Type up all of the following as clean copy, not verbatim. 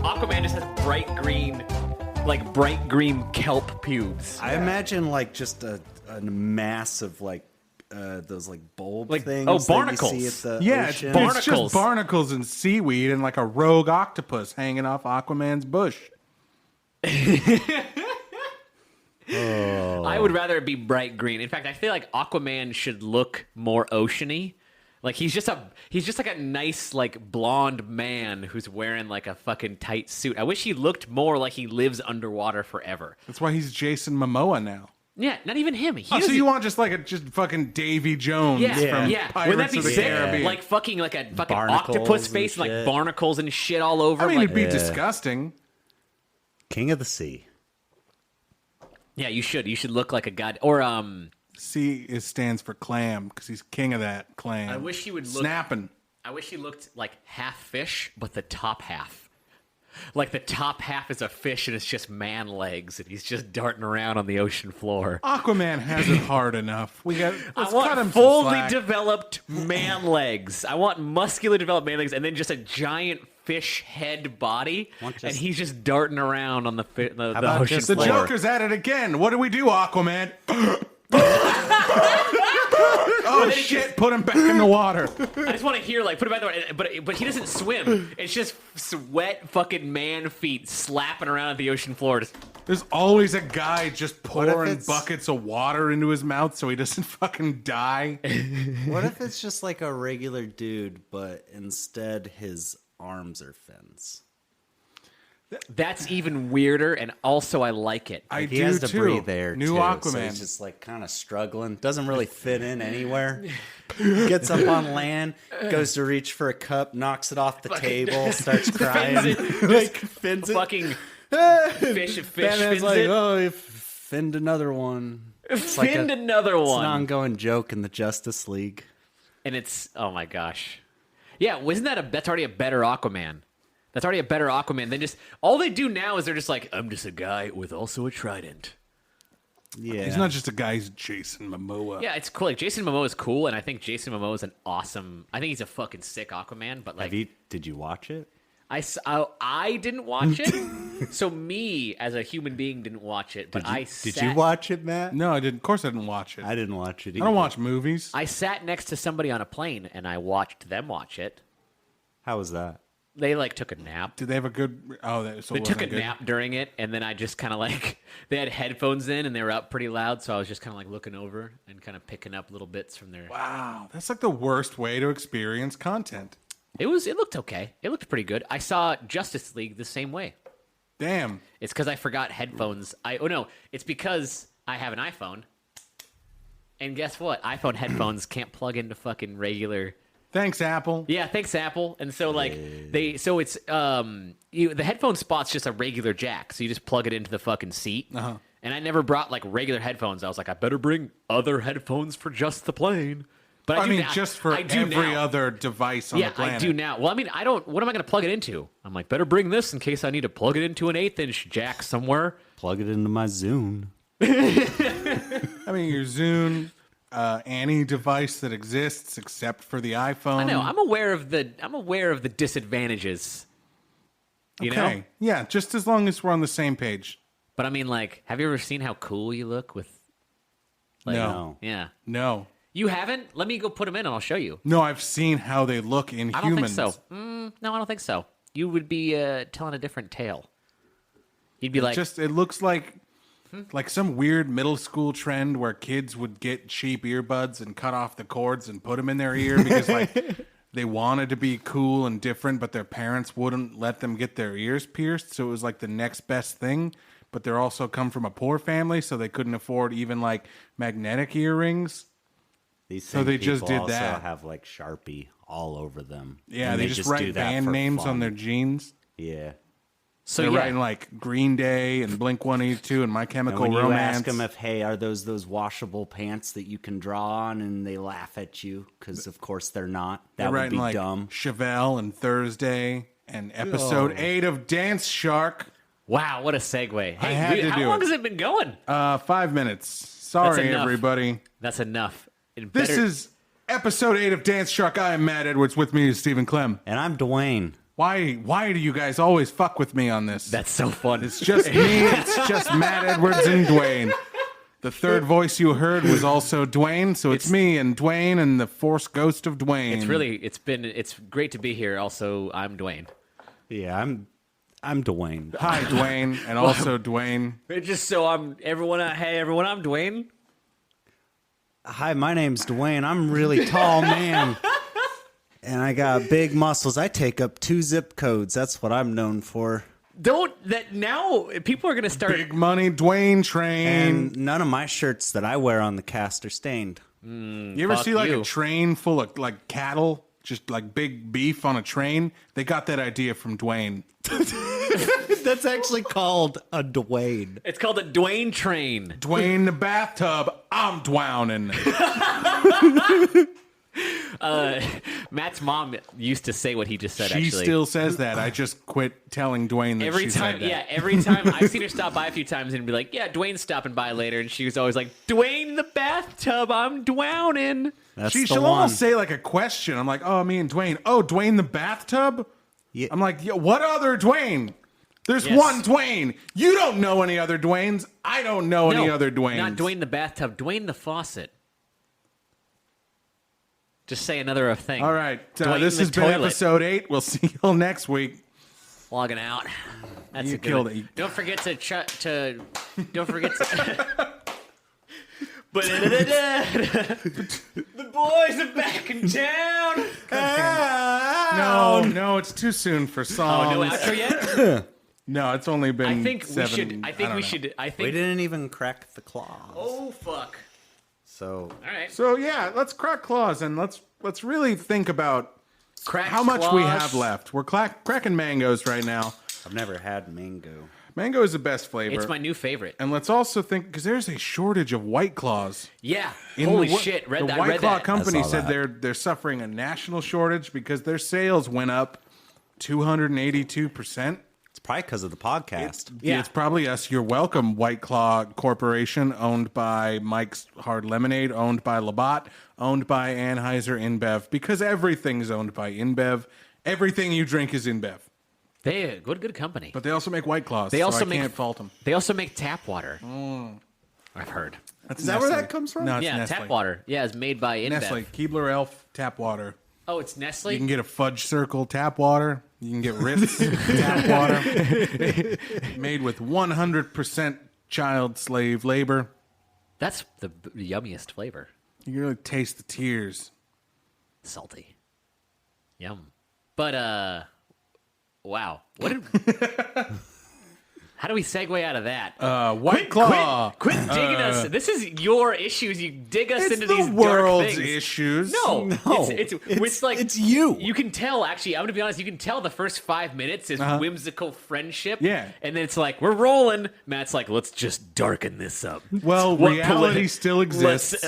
Aquaman just has bright green kelp pubes. I imagine like just a mass of like those like bulb things. Oh, barnacles. That you see at the ocean. It's just barnacles and seaweed and like a rogue octopus hanging off Aquaman's bush. I would rather it be bright green. In fact, I feel like Aquaman should look more oceany. Like he's just like a nice like blonde man who's wearing like a fucking tight suit. I wish he looked more like he lives underwater forever. That's why he's Jason Momoa now. Yeah, not even him. So you want just fucking Davy Jones from Pirates Wouldn't that be of the sick? Caribbean? Like fucking like a fucking Barnacles octopus face, and like barnacles and shit all over. I mean, like, it'd be disgusting. King of the Sea. Yeah, you should. You should look like a god. Or C stands for clam because he's king of that clam. I wish he would look snapping. I wish he looked like half fish, but the top half. Like the top half is a fish and it's just man legs and he's just darting around on the ocean floor. Aquaman has it hard enough. I want fully developed man legs. I want muscular developed man legs and then just a giant fish head body. And he's just darting around on the ocean floor. The Joker's at it again. What do we do, Aquaman? Oh shit! Put him back in the water. I just want to hear like put him back in the water, but he doesn't swim. It's just wet fucking man feet slapping around at the ocean floor. There's always a guy just pouring buckets of water into his mouth so he doesn't fucking die. What if it's just like a regular dude, but instead his arms are fins? That's even weirder, and also I like it. He has to breathe air, New too, Aquaman. so he's just like kind of struggling. Doesn't really fit in anywhere. Gets up on land, goes to reach for a cup, knocks it off the table, starts crying. Fins it. Fucking fish Batman's fins like, it. oh, he finned another one. It's another one. It's an ongoing joke in the Justice League. And it's, oh my gosh. Yeah, wasn't that's already a better Aquaman. That's already a better Aquaman than just, all they do now is they're just like, I'm just a guy with also a trident. Yeah. He's not just a guy, he's Jason Momoa. Yeah, it's cool. Like, Jason Momoa is cool, and I think Jason Momoa is I think he's a fucking sick Aquaman, but like. Did you watch it? I didn't watch it, so me as a human being didn't watch it. But Did you watch it, Matt? No, I didn't. Of course, I didn't watch it. I didn't watch it either. I don't watch movies. I sat next to somebody on a plane and I watched them watch it. How was that? They like took a nap. Did they have a good? They took a nap during it, and then I just kind of like they had headphones in and they were up pretty loud, so I was just kind of like looking over and kind of picking up little bits from their. Wow, that's like the worst way to experience content. It looked okay. It looked pretty good. I saw Justice League the same way. Damn. It's because I forgot headphones. It's because I have an iPhone. And guess what? iPhone headphones can't plug into fucking regular. Thanks, Apple. Yeah, thanks, Apple. And so it's the headphone spot's just a regular jack, so you just plug it into the fucking seat. Uh-huh. And I never brought like regular headphones. I was like, I better bring other headphones for just the plane. But I mean, just for every other device on the planet. Yeah, I do now. Well, I mean, I don't. What am I going to plug it into? I'm like, better bring this in case I need to plug it into an 1/8" jack somewhere. Plug it into my Zune. I mean, your Zune, any device that exists except for the iPhone. I know. I'm aware of the disadvantages. You know? Yeah, just as long as we're on the same page. But I mean, like, have you ever seen how cool you look with? Like, No. Yeah. No. You haven't? Let me go put them in and I'll show you. No, I've seen how they look in humans. I don't think so. No, I don't think so. You would be telling a different tale. You'd be like... It looks like some weird middle school trend where kids would get cheap earbuds and cut off the cords and put them in their ear because like they wanted to be cool and different, but their parents wouldn't let them get their ears pierced. So it was like the next best thing. But they're also come from a poor family, so they couldn't afford even like magnetic earrings. So they just did that. Also have like Sharpie all over them. Yeah, and they just write band names on their jeans. Yeah. So They're yeah, writing like Green Day and Blink-182 and My And Chemical when you Romance. ask them if, hey, are those washable pants that you can draw on, and they laugh at you because, of course, they're not. They're That would writing be like dumb. Chevelle and Thursday and episode 8 of Dance Shark. wow, what a segue. Hey, had to how do long it. has it been going? 5 minutes. Sorry, enough. everybody. That's enough. This is episode 8 of Dance Shark. I am Matt Edwards. With me is Stephen Clem. And I'm Dwayne. Why do you guys always fuck with me on this? That's so fun. It's just me. It's just Matt Edwards and Dwayne. The third voice you heard was also Dwayne, so it's me and Dwayne and the Force Ghost of Dwayne. It's great to be here. Also, I'm Dwayne. Yeah, I'm Dwayne. Hi, Dwayne, and also Dwayne. Just so hey everyone, I'm Dwayne. Hi, my name's Dwayne. I'm a really tall man. And I got big muscles. I take up 2 zip codes. That's what I'm known for. Now people are gonna start. Big money Dwayne train. And none of my shirts that I wear on the cast are stained. You ever fuck see like you. a train full of like cattle, just like big beef on a train? They got that idea from Dwayne. That's actually called a Dwayne. It's called a Dwayne train. Dwayne the bathtub, I'm drowning. Matt's mom used to say what he just said. She actually, still says that. I just quit telling Dwayne that every she time. said that. Yeah, every time I've seen her stop by a few times and be like, "Yeah, Dwayne's stopping by later," and she was always like, "Dwayne the bathtub, I'm drowning." That's She'll the one. almost say like a question. I'm like, oh, me and Dwayne. Oh, Dwayne the bathtub? Yeah. I'm like, yeah, what other Dwayne? There's Yes. one Dwayne. You don't know any other Dwaynes. I don't know any other Dwaynes. Not Dwayne the bathtub. Dwayne the faucet. Just say another thing. All right. Dwayne This the has been toilet. episode 8. We'll see you all next week. Logging out. That's You a good killed one. it. Don't forget to don't forget to. But the boys are back in town. No, it's too soon for songs. Oh, no outro yet? No, it's only been I think 7. we should. I think don't we know. should. I We think. didn't even crack the claws. Oh fuck! So All right. So yeah, let's crack claws and let's really think about Cracked how much we claws. have left. We're cracking mangoes right now. I've never had mango. Mango is the best flavor. It's my new favorite. And let's also think, because there's a shortage of White Claws. Yeah. In Holy the, shit! The Read that. White Read Claw that. company I saw said that. they're suffering a national shortage because their sales went up 282%. It's probably because of the podcast. Yeah, it's probably us. You're welcome, White Claw Corporation, owned by Mike's Hard Lemonade, owned by Labatt, owned by Anheuser InBev, because everything's owned by InBev. Everything you drink is InBev. They good company. But they also make White Claws, They also so I make- can't fault them. They also make tap water. I've heard. That's Is that where Nestle. that comes from? No, it's Yeah, Nestle. tap water. Yeah, it's made by InBev. Nestle, Keebler Elf tap water. Oh, it's Nestle. You can get a Fudge Circle tap water. You can get Ritz tap water. Made with 100% child slave labor. That's the yummiest flavor. You can really taste the tears. Salty. Yum. But wow. What did How do we segue out of that? White Claw. Quit digging us. This is your issues. You dig us It's into the these world's dark things. issues. No, it's like it's you. You can tell. Actually, I'm gonna be honest. You can tell the first 5 minutes is whimsical friendship. Yeah. and then it's like we're rolling. Matt's like, let's just darken this up. Well, What reality politi- still exists.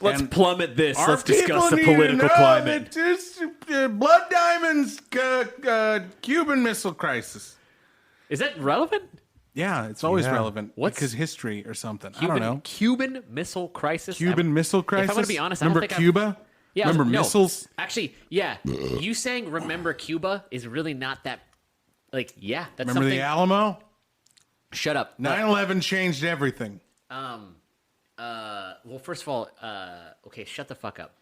Let's And plummet this. Our Let's discuss the people need to political know climate. that this, Blood Diamond's Cuban Missile Crisis. Is that relevant? Yeah, it's always Yeah. relevant. What's- because history or something. I Cuban, don't know. Cuban Missile Crisis. Cuban Missile Crisis. If I'm gonna be honest, I don't remember think I've- Cuba? Yeah, remember no. missiles? Actually, yeah. You saying "Remember Cuba" is really not that. Like, yeah, that's Remember something. the Alamo? Shut up. 9/11 changed everything. Well, first of all, okay, shut the fuck up.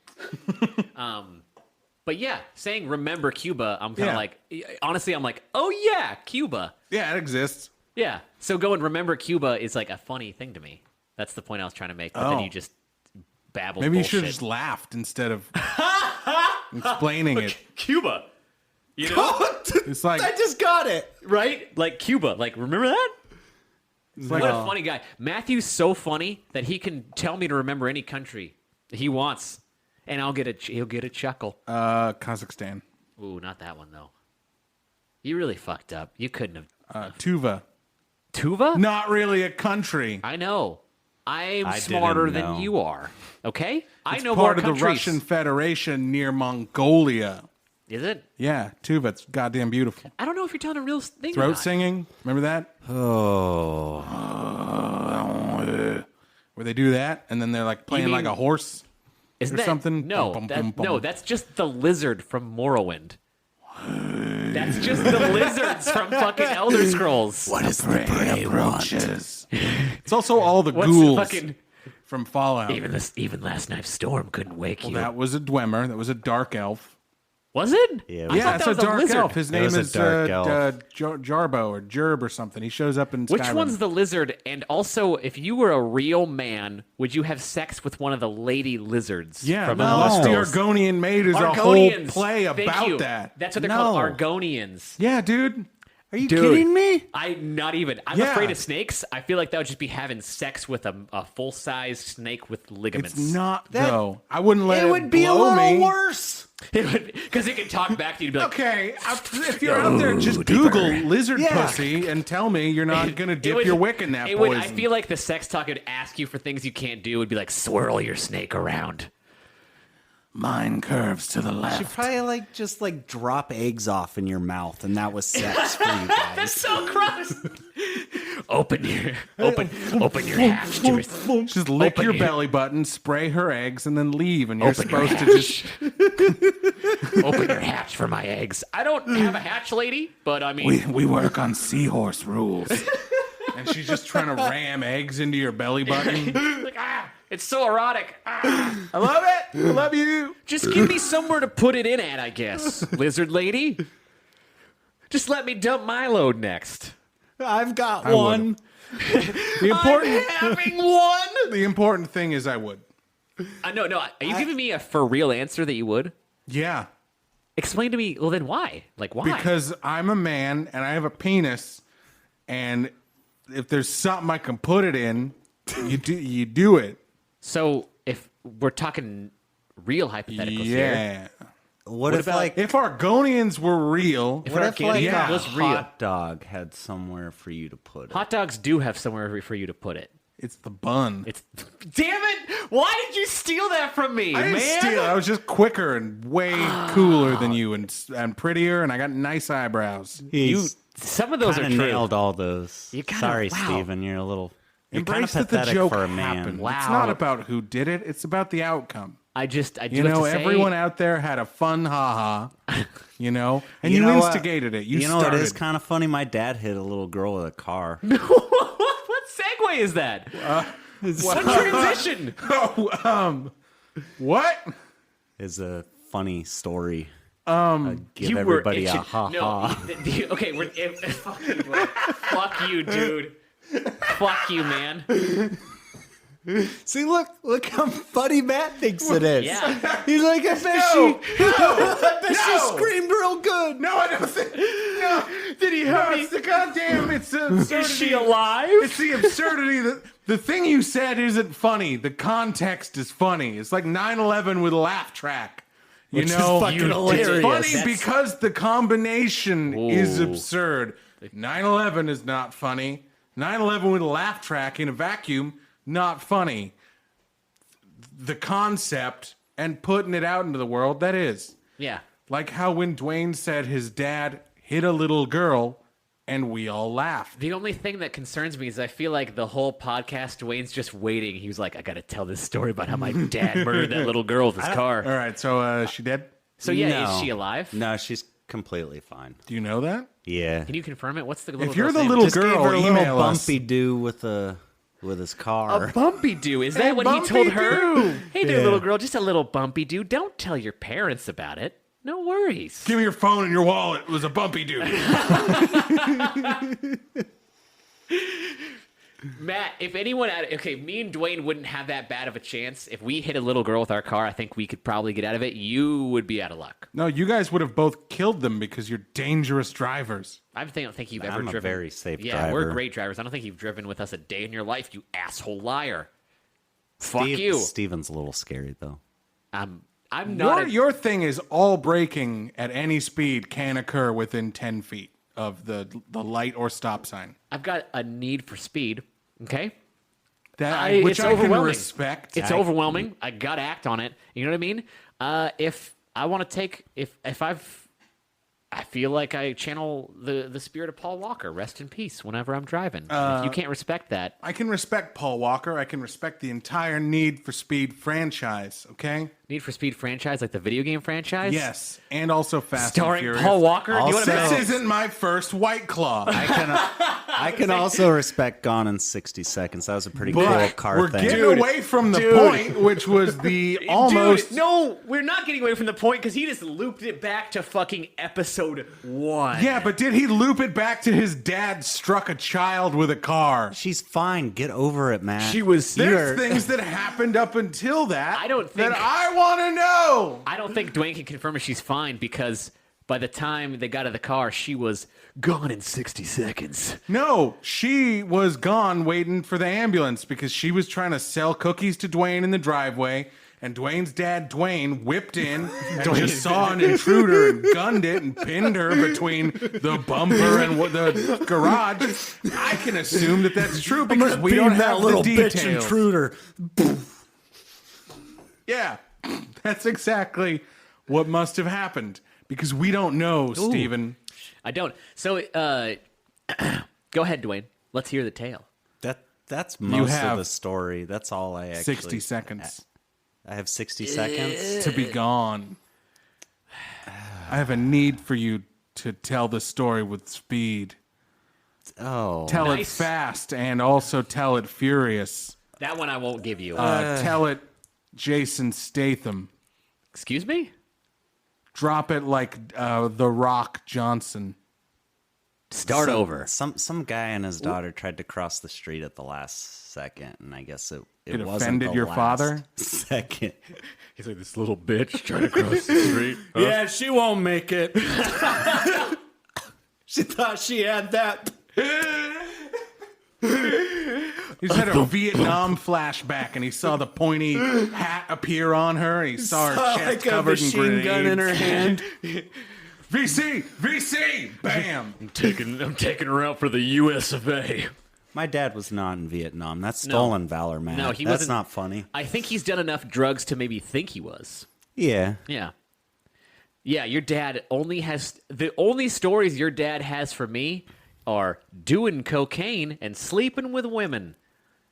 But yeah, saying "Remember Cuba," I'm kind of Yeah. like, honestly, I'm like, oh yeah, Cuba. Yeah, it exists. Yeah. So going "Remember Cuba" is like a funny thing to me. That's the point I was trying to make. But then Oh. you just babbled. Maybe you bullshit. should have just laughed instead of explaining it. Cuba. You know, It's like I just got it. right? Like Cuba. Like, remember that? like What a funny guy. Matthew's so funny that he can tell me to remember any country he wants, and he'll get a chuckle. Kazakhstan. Ooh, not that one though. You really fucked up. You couldn't have. Tuva. Tuva? Not really a country. I know. I'm I smarter didn't than know. you are. Okay? I It's know more part of countries. the Russian Federation near Mongolia. Is it? Yeah, Tuva. It's goddamn beautiful. I don't know if you're telling a real thing or Throat not. singing. Remember that? Oh. Where they do that, and then they're like playing mean- like a horse. Isn't or that something? No, Bum, bum, that- bum, bum. no, that's just the lizard from Morrowind. That's just the lizards from fucking Elder Scrolls. What is the prey approaches. It's also all the What's ghouls the fucking from Fallout. even last night's storm couldn't wake you. That was a Dwemer. That was a dark elf. Was it? Yeah, I Yeah, thought it's that a was dark lizard. elf. His It name was a is dark elf. Jarbo or Gerb or something. He shows up in Which Skyrim. one's the lizard? And also, if you were a real man, would you have sex with one of the lady lizards? Yeah, from the Elder Lusty Scrolls? Argonian Maid is a whole Argonians. play Thank about you. that. That's what they're called, No. Argonians. Yeah, dude. Are you Dude. kidding me? I'm not even. I'm Yeah. afraid of snakes. I feel like that would just be having sex with a full-sized snake with ligaments. It's not, though. I wouldn't let It it would be a blow little me. worse. Because it can talk back to you and be like, Okay, if you're out there, just Google lizard Yeah. pussy and tell me you're not going to It dip would- your wick in that it poison. would, I feel like the sex talk would ask you for things you can't do. It would be like, swirl your snake around. Mine curves to the You left. probably just drop eggs off in your mouth, and that was sex for you guys. That's so gross. open your hatch to her. Just lick Open your your- belly button, spray her eggs, and then leave. And you're Open your supposed to just Open your hatch for my eggs. I don't have a hatch, lady, but I mean, we work on seahorse rules. And she's just trying to ram eggs into your belly button. like, it's so erotic. I love it. I love you. Just give me somewhere to put it in at, I guess. Lizard lady. Just let me dump my load next. I've got I one. The important, I'm having one. the important thing is I would. No. Are you giving me a for real answer that you would? Yeah. Explain to me. Well, then why? Like, why? Because I'm a man and I have a penis, and if there's something I can put it in, you do it. So if we're talking real hypotheticals here, Yeah. What if about- If Argonians were real, what if Arcadia a was real? hot dog had somewhere for you to put it? hot dogs do have somewhere for you to put it. it's the bun. It's damn it! Why did you steal that from me, I didn't man? steal it. I was just quicker and way cooler than you, and prettier, and I got nice eyebrows. Some of those are kind of true. nailed all those. You kinda- Sorry, wow. Steven. You're a little. You're kind of Embrace that the pathetic joke for a man. happened. Wow. It's not about who did it. It's about the outcome. I do You have know, to say, everyone out there had a fun ha-ha, and you know what? instigated it. You know, started. it is kind of funny. My dad hit a little girl with a car. what segue is that? What transition? What? Is a funny story. Give You everybody were a itching. ha No, ha. okay, fuck you, bro. Fuck you, dude. Fuck you, man. See, look how funny Matt thinks it is. Yeah. He's like, I bet she screamed real good. No, I don't think. No, Did he no, hurt me? it's the goddamn. It's the absurdity. Is she alive? It's the absurdity. The thing you said isn't funny. The context is funny. It's like 9/11 with a laugh track. You Which is know, fucking it's hilarious. funny That's- because the combination is Ooh. absurd. 9/11 is not funny. 9/11 with a laugh track in a vacuum, not funny. The concept and putting it out into the world, that is. Yeah. Like how when Dwayne said his dad hit a little girl and we all laughed. The only thing that concerns me is I feel like the whole podcast, Dwayne's just waiting. He was like, I got to tell this story about how my dad murdered that little girl with his car. All right, so she dead? So, yeah, No. is she alive? No, she's completely fine. Do you know that? Yeah. Can you confirm it? What's the little If you're girl's the name? little Just gave girl, her a little email us. bumpy do with his car. A bumpy do. Is that Hey, what he bumpy told her? do. Hey there, Yeah. little girl, just a little bumpy do. Don't tell your parents about it. No worries. Give me your phone and your wallet. It was a bumpy dude. Matt, if anyone okay, me and Dwayne wouldn't have that bad of a chance. If we hit a little girl with our car, I think we could probably get out of it. You would be out of luck. No, you guys would have both killed them because you're dangerous drivers. I don't think you've ever I'm a driven. very safe Yeah, we're driver. great drivers. I don't think you've driven with us a day in your life, you asshole liar. Fuck you. Steven's a little scary though. I'm not. Your thing is all braking at any speed can occur within 10 feet. of the light or stop sign. I've got a need for speed. Okay. Which It's I can overwhelming. respect. It's overwhelming. I gotta act on it. You know what I mean? If I want to take, I feel like I channel the spirit of Paul Walker. Rest in peace. Whenever I'm driving, if you can't respect that, I can respect Paul Walker. I can respect the entire Need for Speed franchise. Okay. Need for Speed franchise, like the video game franchise. Yes, and also Fast and Starring Furious. Paul Walker. Do you Also- wanna- This isn't my first White Claw. I can also respect Gone in 60 Seconds. That was a pretty cool But car we're thing. getting away from the point, which was the almost. Dude, no, we're not getting away from the point because he just looped it back to fucking episode 1. Yeah, but did he loop it back to his dad struck a child with a car? She's fine. Get over it, Matt. She was. There's things that happened up until that. I don't think- that I want to know. I don't think Dwayne can confirm if she's fine because by the time they got to the car, she was gone in 60 seconds. No, she was gone waiting for the ambulance because she was trying to sell cookies to Dwayne in the driveway. And Dwayne's dad, Dwayne, whipped in and just saw an intruder and gunned it and pinned her between the bumper and the garage. I can assume that that's true because we don't have the details. intruder. Yeah, that's exactly what must have happened because we don't know, Steven. I don't. So, go ahead, Dwayne. Let's hear the tale. That's most have of the story. That's all I actually. 60 seconds I have 60 seconds. to be gone. I have a need for you to tell the story with speed. Oh, Tell it Nice. fast and also tell it furious. That one I won't give you. Tell it Jason Statham. Excuse me? Drop it like The Rock Johnson. Start over. Some guy and his daughter tried to cross the street at the last second, and I guess it It wasn't offended the your last father? second. He's like this little bitch trying to cross the street. Yeah, she won't make it. She thought she had that. He just had a Vietnam flashback, and he saw the pointy hat appear on her. And he saw her chest Like a covered in machine grenades. gun in her hand. VC, bam. I'm taking her out for the U.S. of A. My dad was not in Vietnam. That's stolen valor, man. No, he That's wasn't. not funny. I think he's done enough drugs to maybe think he was. Yeah. Yeah. Yeah, your dad only has... The only stories your dad has for me are doing cocaine and sleeping with women.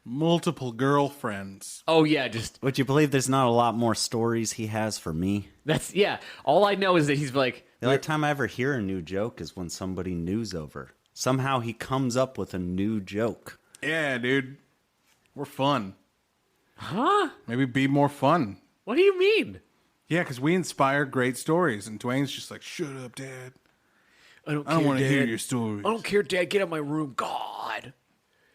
Multiple girlfriends. Oh, yeah, just... Would you believe there's not a lot more stories he has for me? That's... Yeah, all I know is that he's like... The only time I ever hear a new joke is when somebody new's over. Somehow he comes up with a new joke. Yeah, dude. We're fun. Huh? Maybe be more fun. What do you mean? Yeah, because we inspire great stories. And Dwayne's just like, shut up, Dad. I don't I don't want to hear your stories. I don't care, Dad. Get out of my room. God.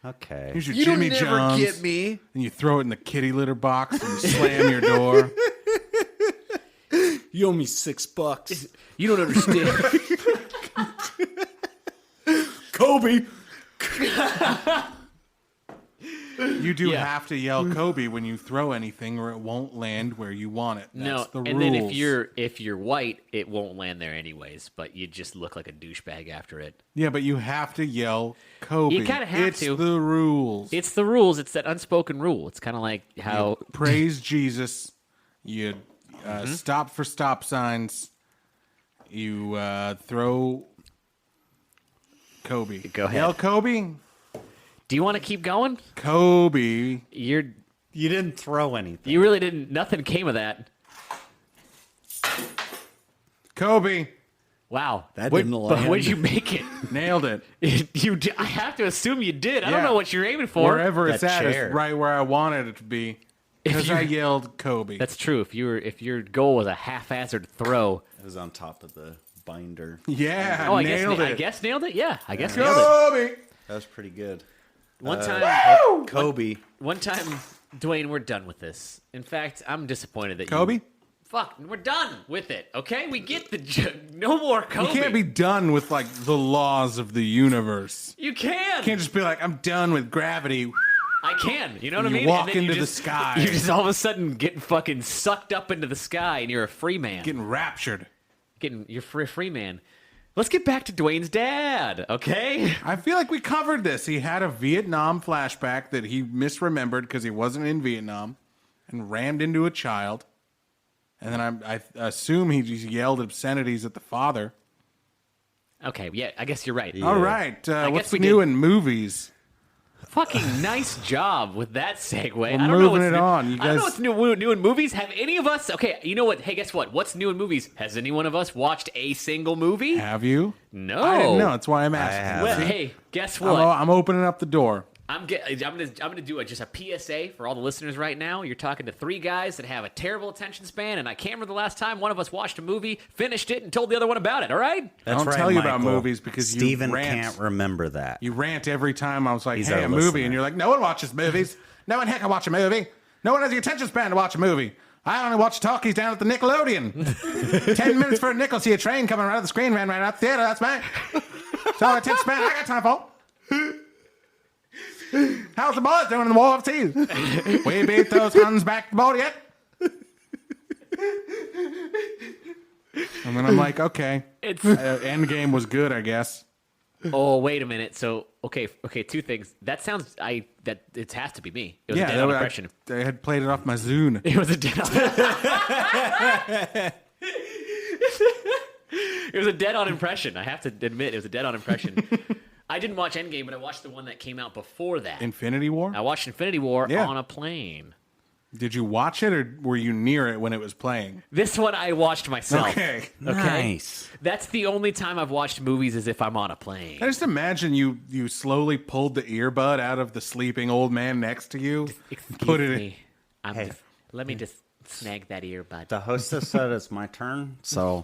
Okay. Here's your You Jimmy don't never John's. get me. And you throw it in the kitty litter box and you slam your door. You owe me $6. You don't understand. Kobe. You do Yeah. have to yell Kobe when you throw anything or it won't land where you want it. That's No, the and rules. then if you're white, it won't land there anyways. But you just look like a douchebag after it. Yeah, but you have to yell Kobe. You kinda have it's to. the rules. It's the rules. It's that unspoken rule. It's kind of like how Praise Jesus. You stop for stop signs. You throw Kobe. Go ahead. Yell Kobe. Do you want to keep going? Kobe. You didn't throw anything. You really didn't. Nothing came of that. Kobe. Wow, That What- didn't But land. would you make it? Nailed it. I have to assume you did. I don't Yeah. know what you're aiming for. Wherever it's That at chair. is right where I wanted it to be. Because I yelled Kobe. That's true. If your goal was a half-assed throw, It was on top of the binder. yeah, oh, nailed it. I guess nailed it. Yeah, I guess nailed it. Kobe. That was pretty good. One time, Kobe. one time, Dwayne, we're done with this. In fact, I'm disappointed that Kobe? you... Fuck, we're done with it, okay? We get the... No more Kobe. You can't be done with like the laws of the universe. You can! You can't just be like, I'm done with gravity. I can. You know what I You mean? walk And then into you the just, sky. You just all of a sudden get fucking sucked up into the sky, and you're a free man. Getting raptured. You're a free man. Let's get back to Dwayne's dad, okay? I feel like we covered this. He had a Vietnam flashback that he misremembered because he wasn't in Vietnam and rammed into a child. And then I assume he just yelled obscenities at the father. Okay, yeah, I guess you're right. All right. guess What's we new did- in movies? Fucking nice job with that segue. We're I don't know moving what's it new. on. You I don't know guys- what's new in movies. Have any of us? Okay, you know what? Hey, guess what? What's new in movies? Has any one of us watched a single movie? Have you? No. I didn't know. That's why I'm asking. have. Well, See? hey, guess what? I'm opening up the door. I'm gonna do just a PSA for all the listeners right now. You're talking to three guys that have a terrible attention span, and I can't remember the last time one of us watched a movie, finished it, and told the other one about it. All right? That's don't right, tell you about Michael. movies because Steven you rant. can't remember that. You rant every time I was like, He's hey, our a movie. listener. And you're like, no one watches movies. No one here can watch a movie. No one has the attention span to watch a movie. I only watch talkies down at the Nickelodeon. 10 minutes for a nickel. See a train coming right up the screen, ran right up the theater. That's me. It's all attention span I got time for. How's the boys doing in the war of teeth? We beat those Huns back to the border yet? And then I'm like, okay. It's Endgame was good, I guess. oh, wait a minute. So okay, two things. That sounds that it has to be me. It was a dead on impression. I had played it off my Zune. It was a dead on. It was a dead on impression. I have to admit, it was a dead on impression. I didn't watch Endgame, but I watched the one that came out before that. Infinity War? I watched Infinity War Yeah. on a plane. Did you watch it or were you near it when it was playing? This one I watched myself. Okay. Nice. That's the only time I've watched movies as if I'm on a plane. I just imagine you slowly pulled the earbud out of the sleeping old man next to you. Excuse put it in. me. Hey. Let me just snag that earbud. The hostess said it's my turn, so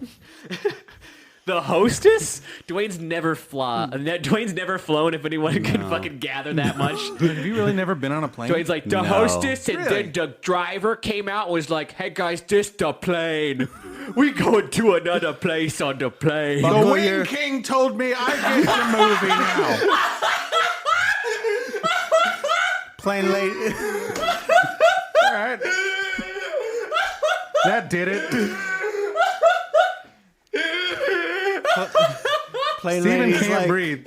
The hostess? Dwayne's never Dwayne's never flown. If anyone could fucking gather that much. Have you really never been on a plane? Dwayne's like, the No. hostess, and Really? then the driver came out and was like, hey guys, this the plane. We going to another place on the plane. the Buckle Wing your- King told me I get the movie now. plain late. All right. That did it. Plain Steven lady's can't like, breathe.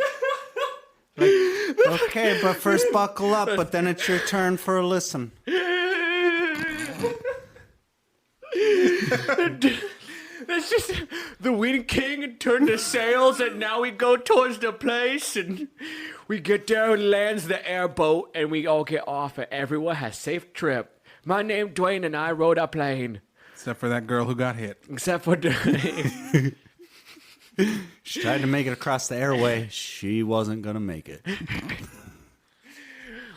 okay, but first buckle up, but then it's your turn for a listen. That's just the Wind King turned the sails, and now we go towards the place, and we get there and lands the airboat, and we all get off, and everyone has safe trip. My name Dwayne, and I rode a plane, Except for that girl who got hit. except for Dwayne. She tried to make it across the airway. She wasn't gonna make it.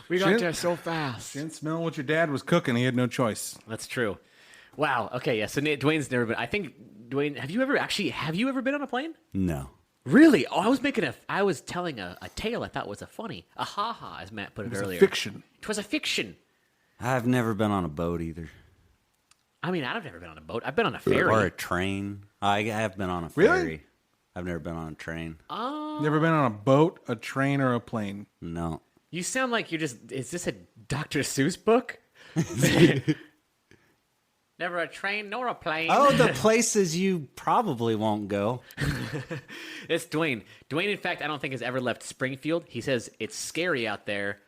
We got Shit. there so fast. Didn't smell what your dad was cooking. He had no choice. That's true. Wow. Okay. Yeah. So Dwayne's never been. I think Dwayne. Have you ever been on a plane? No. Really? Oh, I was telling a tale I thought was a ha-ha, as Matt put it It's earlier. a fiction. It was a fiction. I've never been on a boat either. I mean, I've never been on a boat. I've been on a ferry. Or a train. I have been on a Really? ferry. I've never been on a train. Never been on a boat, a train, or a plane. No. You sound like you're just. Is this a Dr. Seuss book? Never a train nor a plane. Oh, the places you probably won't go. It's Dwayne. Dwayne, in fact, I don't think has ever left Springfield. He says it's scary out there.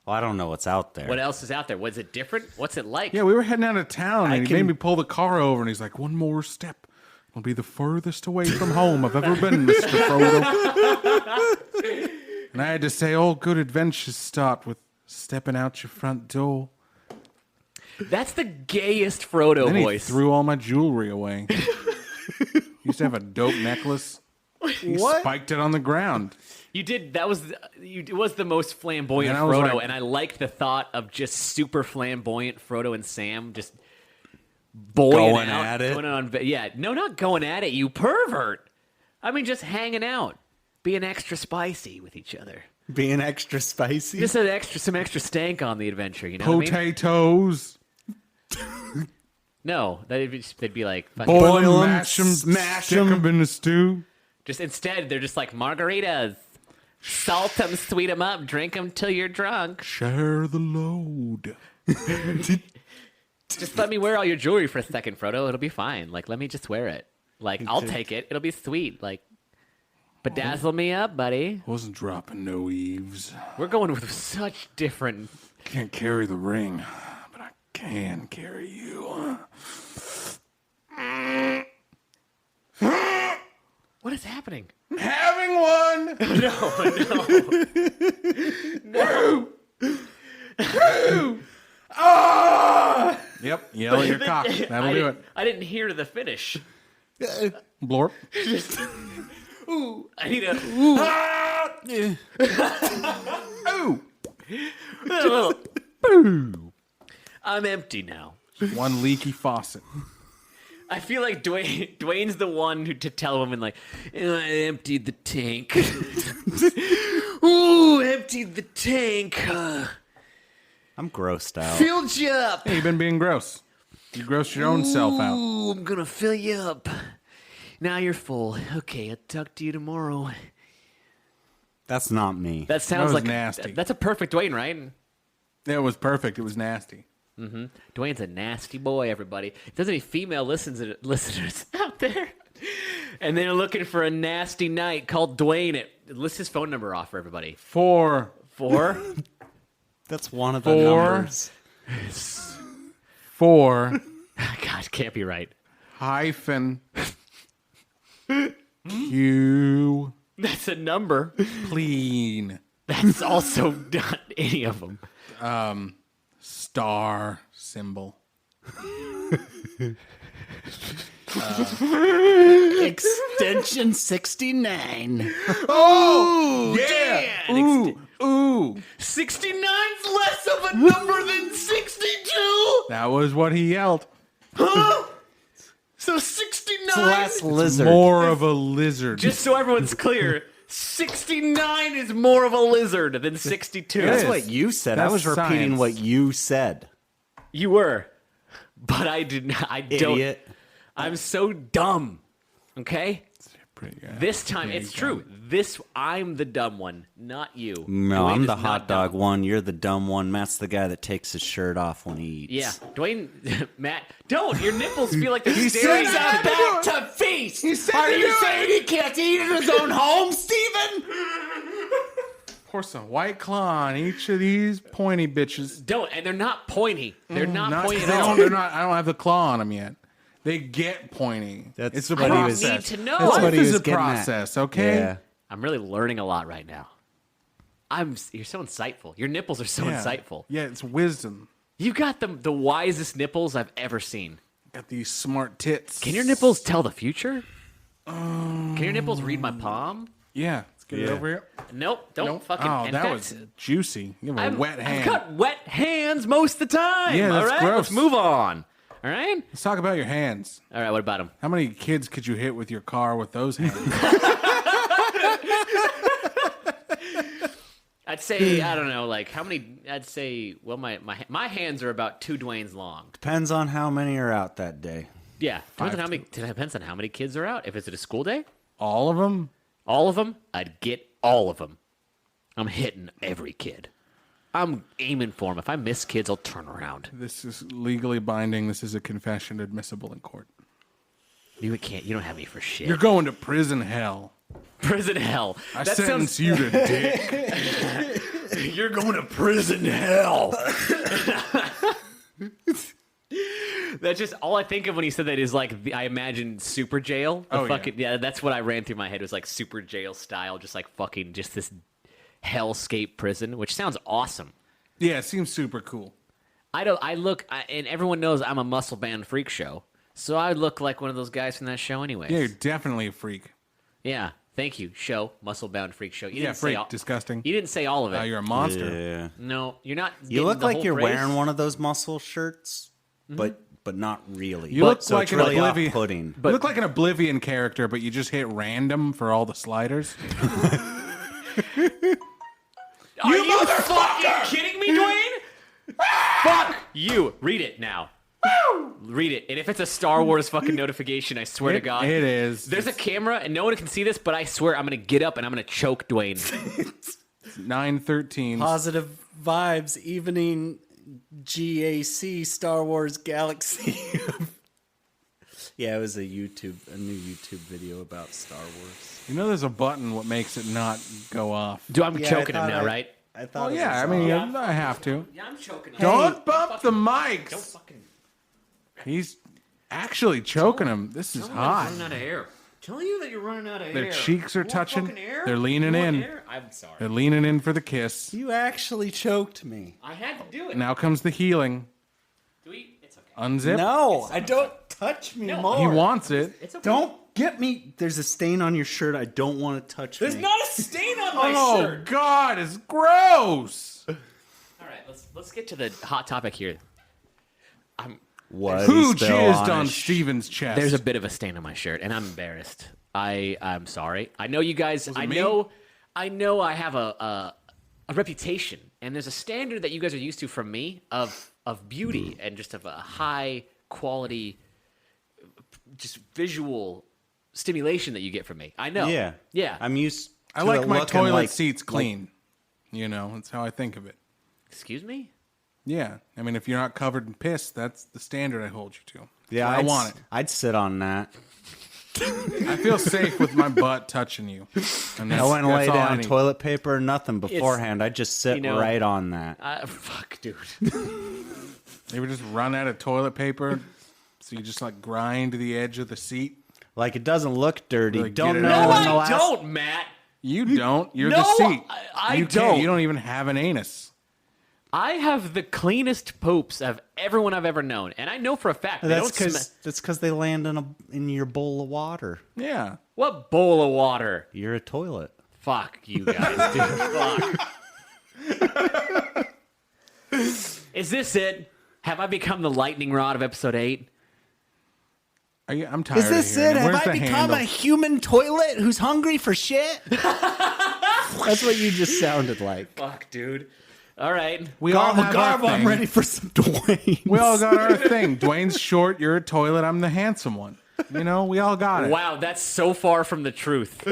Well, I don't know what's out there. What else is out there? Was it different? What's it like? Yeah, we were heading out of town, I and he can- made me pull the car over, and he's like, one more step. It'll be the furthest away from home I've ever been, Mr. Frodo. And I had to say, all good adventures start with stepping out your front door. That's the gayest Frodo Then he voice. threw all my jewelry away. He used to have a dope necklace. He spiked it on the ground. You did. That was. It was the most flamboyant And I was Frodo, like- and I liked the thought of just super flamboyant Frodo and Sam just boying Going out, at it? going on. Yeah, no, not going at it. You pervert. I mean, just hanging out, being extra spicy with each other. Being extra spicy. Just some extra stank on the adventure. You know what I mean? Potatoes. No, they'd be like fucking, Boil Boil 'em, them, mash them, smash stick 'em. 'em in the stew. just instead they're just like margaritas. Salt them, sweet them up, drink them till you're drunk. Share the load. Just let me wear all your jewelry for a second, Frodo. It'll be fine. Like, let me just wear it. Like, I'll take it. It'll be sweet. Like, Bedazzle me up, buddy. Wasn't dropping no eaves. We're going with such different. Can't carry the ring, but I can carry you. What is happening? I'm having one. No. Ah! Yep, yell at your cock. That'll do it. I didn't hear the finish. Blorp. Ooh, I need a. Ooh. Ooh. Boo. I'm empty now. One leaky faucet. I feel like Dwayne's the one to tell women like, I emptied the tank. Ooh, emptied the tank. I'm grossed out. Filled you up. Hey, you've been being gross. You grossed your own self out. Ooh, I'm gonna fill you up. Now you're full. Okay, I'll talk to you tomorrow. That's not me. That sounds was like nasty. That's a perfect Dwayne, right? It was perfect. It was nasty. Mm-hmm. Dwayne's a nasty boy, everybody. If there's any female listeners out there, and they're looking for a nasty night, call Dwayne. List his phone number off for everybody. 4. That's one of the 4. numbers. 4. Gosh, can't be right. Hyphen. Q. That's a number. Clean. That's also not any of them. Star symbol. Extension 69. Oh, yeah. Ooh. 69's less of a number than 62. That was what he yelled. Huh? So 69. It's less lizard. More of a lizard. Just so everyone's clear, 69 is more of a lizard than 62. That's is. what you said. That's I was repeating science. what you said. You were, but I did not. I don't. Idiot. I'm so dumb. Okay. Pretty good. This time it's true. I'm the dumb one, not you. No, Dwayne I'm is the not hot dog dumb. one. You're the dumb one. Matt's the guy that takes his shirt off when he eats. Yeah, Dwayne, Matt, don't. Your nipples feel like they're staring at back to feast. Are you saying he can't eat in his own home, Steven? Pour some White Claw on each of these pointy bitches. Don't, and they're not pointy. They're not pointy at they all. don't, they're not. I don't have the claw on them yet. They get pointy. That's it's a what he was- process. Need to know. That's what Life he is was a getting at. process, okay? Yeah. I'm really learning a lot right now. You're so insightful. Your nipples are so Yeah. insightful. Yeah, it's wisdom. You got the wisest nipples I've ever seen. Got these smart tits. Can your nipples tell the future? Can your nipples read my palm? Yeah. Let's get it Yeah. over here. Nope. Don't Nope. fucking. Oh, in that fact, was juicy. You have a wet hand. I've got wet hands most of the time. Yeah, that's all right? gross. Let's move on. All right. Let's talk about your hands. All right. What about them? How many kids could you hit with your car with those hands? I'd say I don't know, like how many? I'd say well, my hands are about 2 Dwaynes long. Depends on how many are out that day. Yeah, depends on how many kids are out. If it's at a school day, All of them? all of them, I'd get all of them. I'm hitting every kid. I'm aiming for them. If I miss kids, I'll turn around. This is legally binding. This is a confession admissible in court. You can't. You don't have me for shit. You're going to prison hell. Prison hell. I sentence you to dick. You're going to prison hell. That's just all I think of when he said that is like I imagine super jail. Oh, yeah, that's what I ran through my head. It was like super jail style, just like fucking just this hellscape prison, which sounds awesome. Yeah, it seems super cool. And everyone knows I'm a muscle band freak show, so I look like one of those guys from that show, anyways. Yeah, you're definitely a freak. Yeah. Thank you, show muscle bound freak show. You Yeah, didn't freak. say all, Disgusting. You didn't say all of it. You're a monster. Yeah. No, you're not. You getting look the like whole you're phrase. wearing one of those muscle shirts, but not really. You look so like it's an really Oblivion. off-putting. You look like an Oblivion character, but you just hit random for all the sliders. Are you fucking kidding me, Dwayne? Fuck you. Read it now. Read it. And if it's a Star Wars fucking notification, I swear to God. It is. There's a camera and no one can see this, but I swear I'm going to get up and I'm going to choke Dwayne. 9:13. Positive vibes, evening GAC Star Wars Galaxy. Yeah, it was a new YouTube video about Star Wars. You know, there's a button what makes it not go off. Dude, I'm Yeah, choking him I now, thought right? I thought. Oh it yeah, I was mean, off. I have to. Yeah, I'm choking him. Don't bump the mics. Don't fucking... He's actually choking him. This is hot. Running out of air. Telling you that you're running out of air. Their cheeks are You want touching. fucking air? They're leaning You want in. air? I'm sorry. They're leaning in for the kiss. You actually choked me. I had to do it. Now comes the healing. Do we? It's okay. Unzip. No, I don't touch me more. He wants it. It's okay. Don't get me. There's a stain on your shirt. I don't want to touch There's me. not a stain on my Oh shirt. God, it's gross. All right, let's get to the hot topic here. What? Who jizzed on Steven's chest? There's a bit of a stain on my shirt, and I'm embarrassed. I'm sorry. I know you guys. it I me? know. I have a reputation, and there's a standard that you guys are used to from me of beauty and just of a high quality, just visual stimulation that you get from me. I know. Yeah. Yeah. I'm used. I to like it my looking toilet like- seats clean. You know, that's how I think of it. Excuse me. Yeah, I mean, if you're not covered in piss, that's the standard I hold you to. Yeah, I want it. I'd sit on that. I feel safe with my butt touching you. And I wouldn't lay all I down need. toilet paper or nothing beforehand. I'd just sit you know- right on that. Fuck, dude. You ever just run out of toilet paper, so you just like grind the edge of the seat? Like it doesn't look dirty. Like, Don't get it know out. when No, the I last. don't, Matt. You don't. You're No, the seat. I you don't. You don't even have an anus. I have the cleanest poops of everyone I've ever known, and I know for a fact they That's don't smell. because they land in your bowl of water. Yeah. What bowl of water? You're a toilet. Fuck you guys, dude. Fuck. Is this it? Have I become the lightning rod of episode 8? I'm tired. Is this of hearing it? Have Where's I the become handle? a human toilet who's hungry for shit? That's what you just sounded like. Fuck, dude. All right. We all have our Garb, I'm thing. ready for some Dwayne. We all got our thing. Dwayne's short. You're a toilet. I'm the handsome one. You know, we all got it. Wow, that's so far from the truth.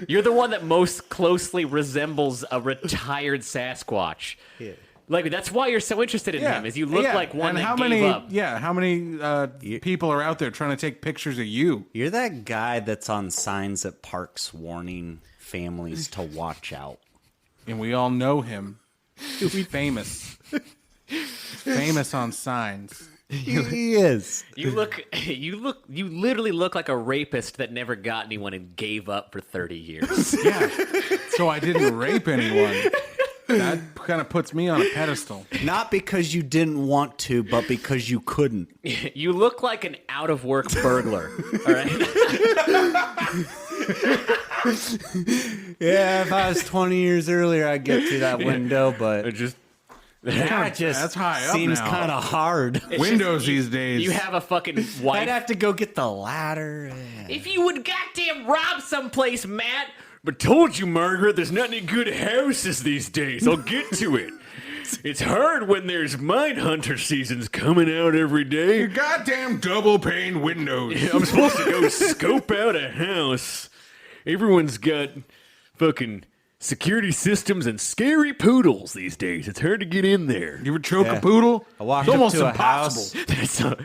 You're the one that most closely resembles a retired Sasquatch. Yeah. Like, that's why you're so interested in him, is you look like one and that how gave many, up. Yeah, how many people are out there trying to take pictures of you? You're that guy that's on signs at parks warning families to watch out. And we all know him. He's famous. He's famous on signs. He is. You literally look like a rapist that never got anyone and gave up for 30 years. Yeah. So I didn't rape anyone. That kind of puts me on a pedestal. Not because you didn't want to, but because you couldn't. You look like an out-of-work burglar, all right? Yeah, if I was 20 years earlier, I'd get through that window, but that just That's high up seems now. kind of hard. Windows these days. You have a fucking I'd wife. have to go get the ladder. If you would goddamn rob someplace, Matt. But told you, Margaret, there's not any good houses these days. I'll get to it. It's hard when there's mine hunter seasons coming out every day. Your goddamn double pane windows. I'm supposed to go scope out a house. Everyone's got fucking security systems and scary poodles these days. It's hard to get in there. You ever choke Yeah. a poodle? I walked It's up almost to a impossible.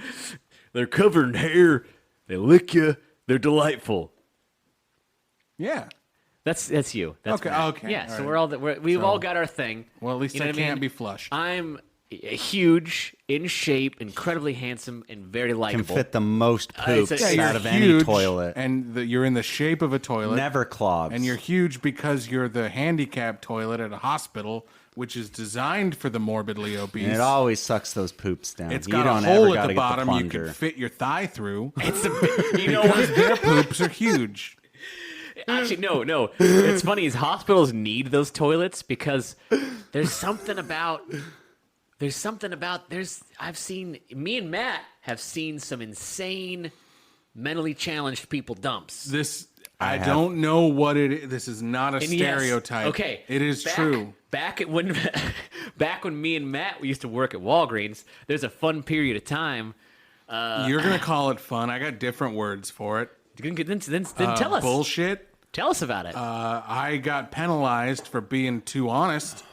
They're covered in hair. They lick you. They're delightful. Yeah. That's you. That's Okay, Matt. okay, Yeah, all so right. we're all we've all got our thing. Well, at least You know I what can't mean? be flushed. I'm huge, in shape, incredibly handsome, and very Can likable. fit the most it's poops a- Yeah, out you're of huge, any toilet. and you're in the shape of a toilet. Never clogs. And you're huge because you're the handicapped toilet at a hospital, which is designed for the morbidly obese. And it always sucks those poops down. It's You got don't a ever hole gotta at the get bottom you plunger. can fit your thigh through It's a, you know what? because their poops are huge. Actually, no. It's funny is hospitals need those toilets because there's something about I've seen me and Matt have seen some insane mentally challenged people dumps. This I I have- don't know what it is. This is not a And yes, stereotype. okay, it is true. Back when me and Matt we used to work at Walgreens, there's a fun period of time. You're gonna call it fun. I got different words for it. Then tell us. Bullshit. Tell us about it. I got penalized for being too honest.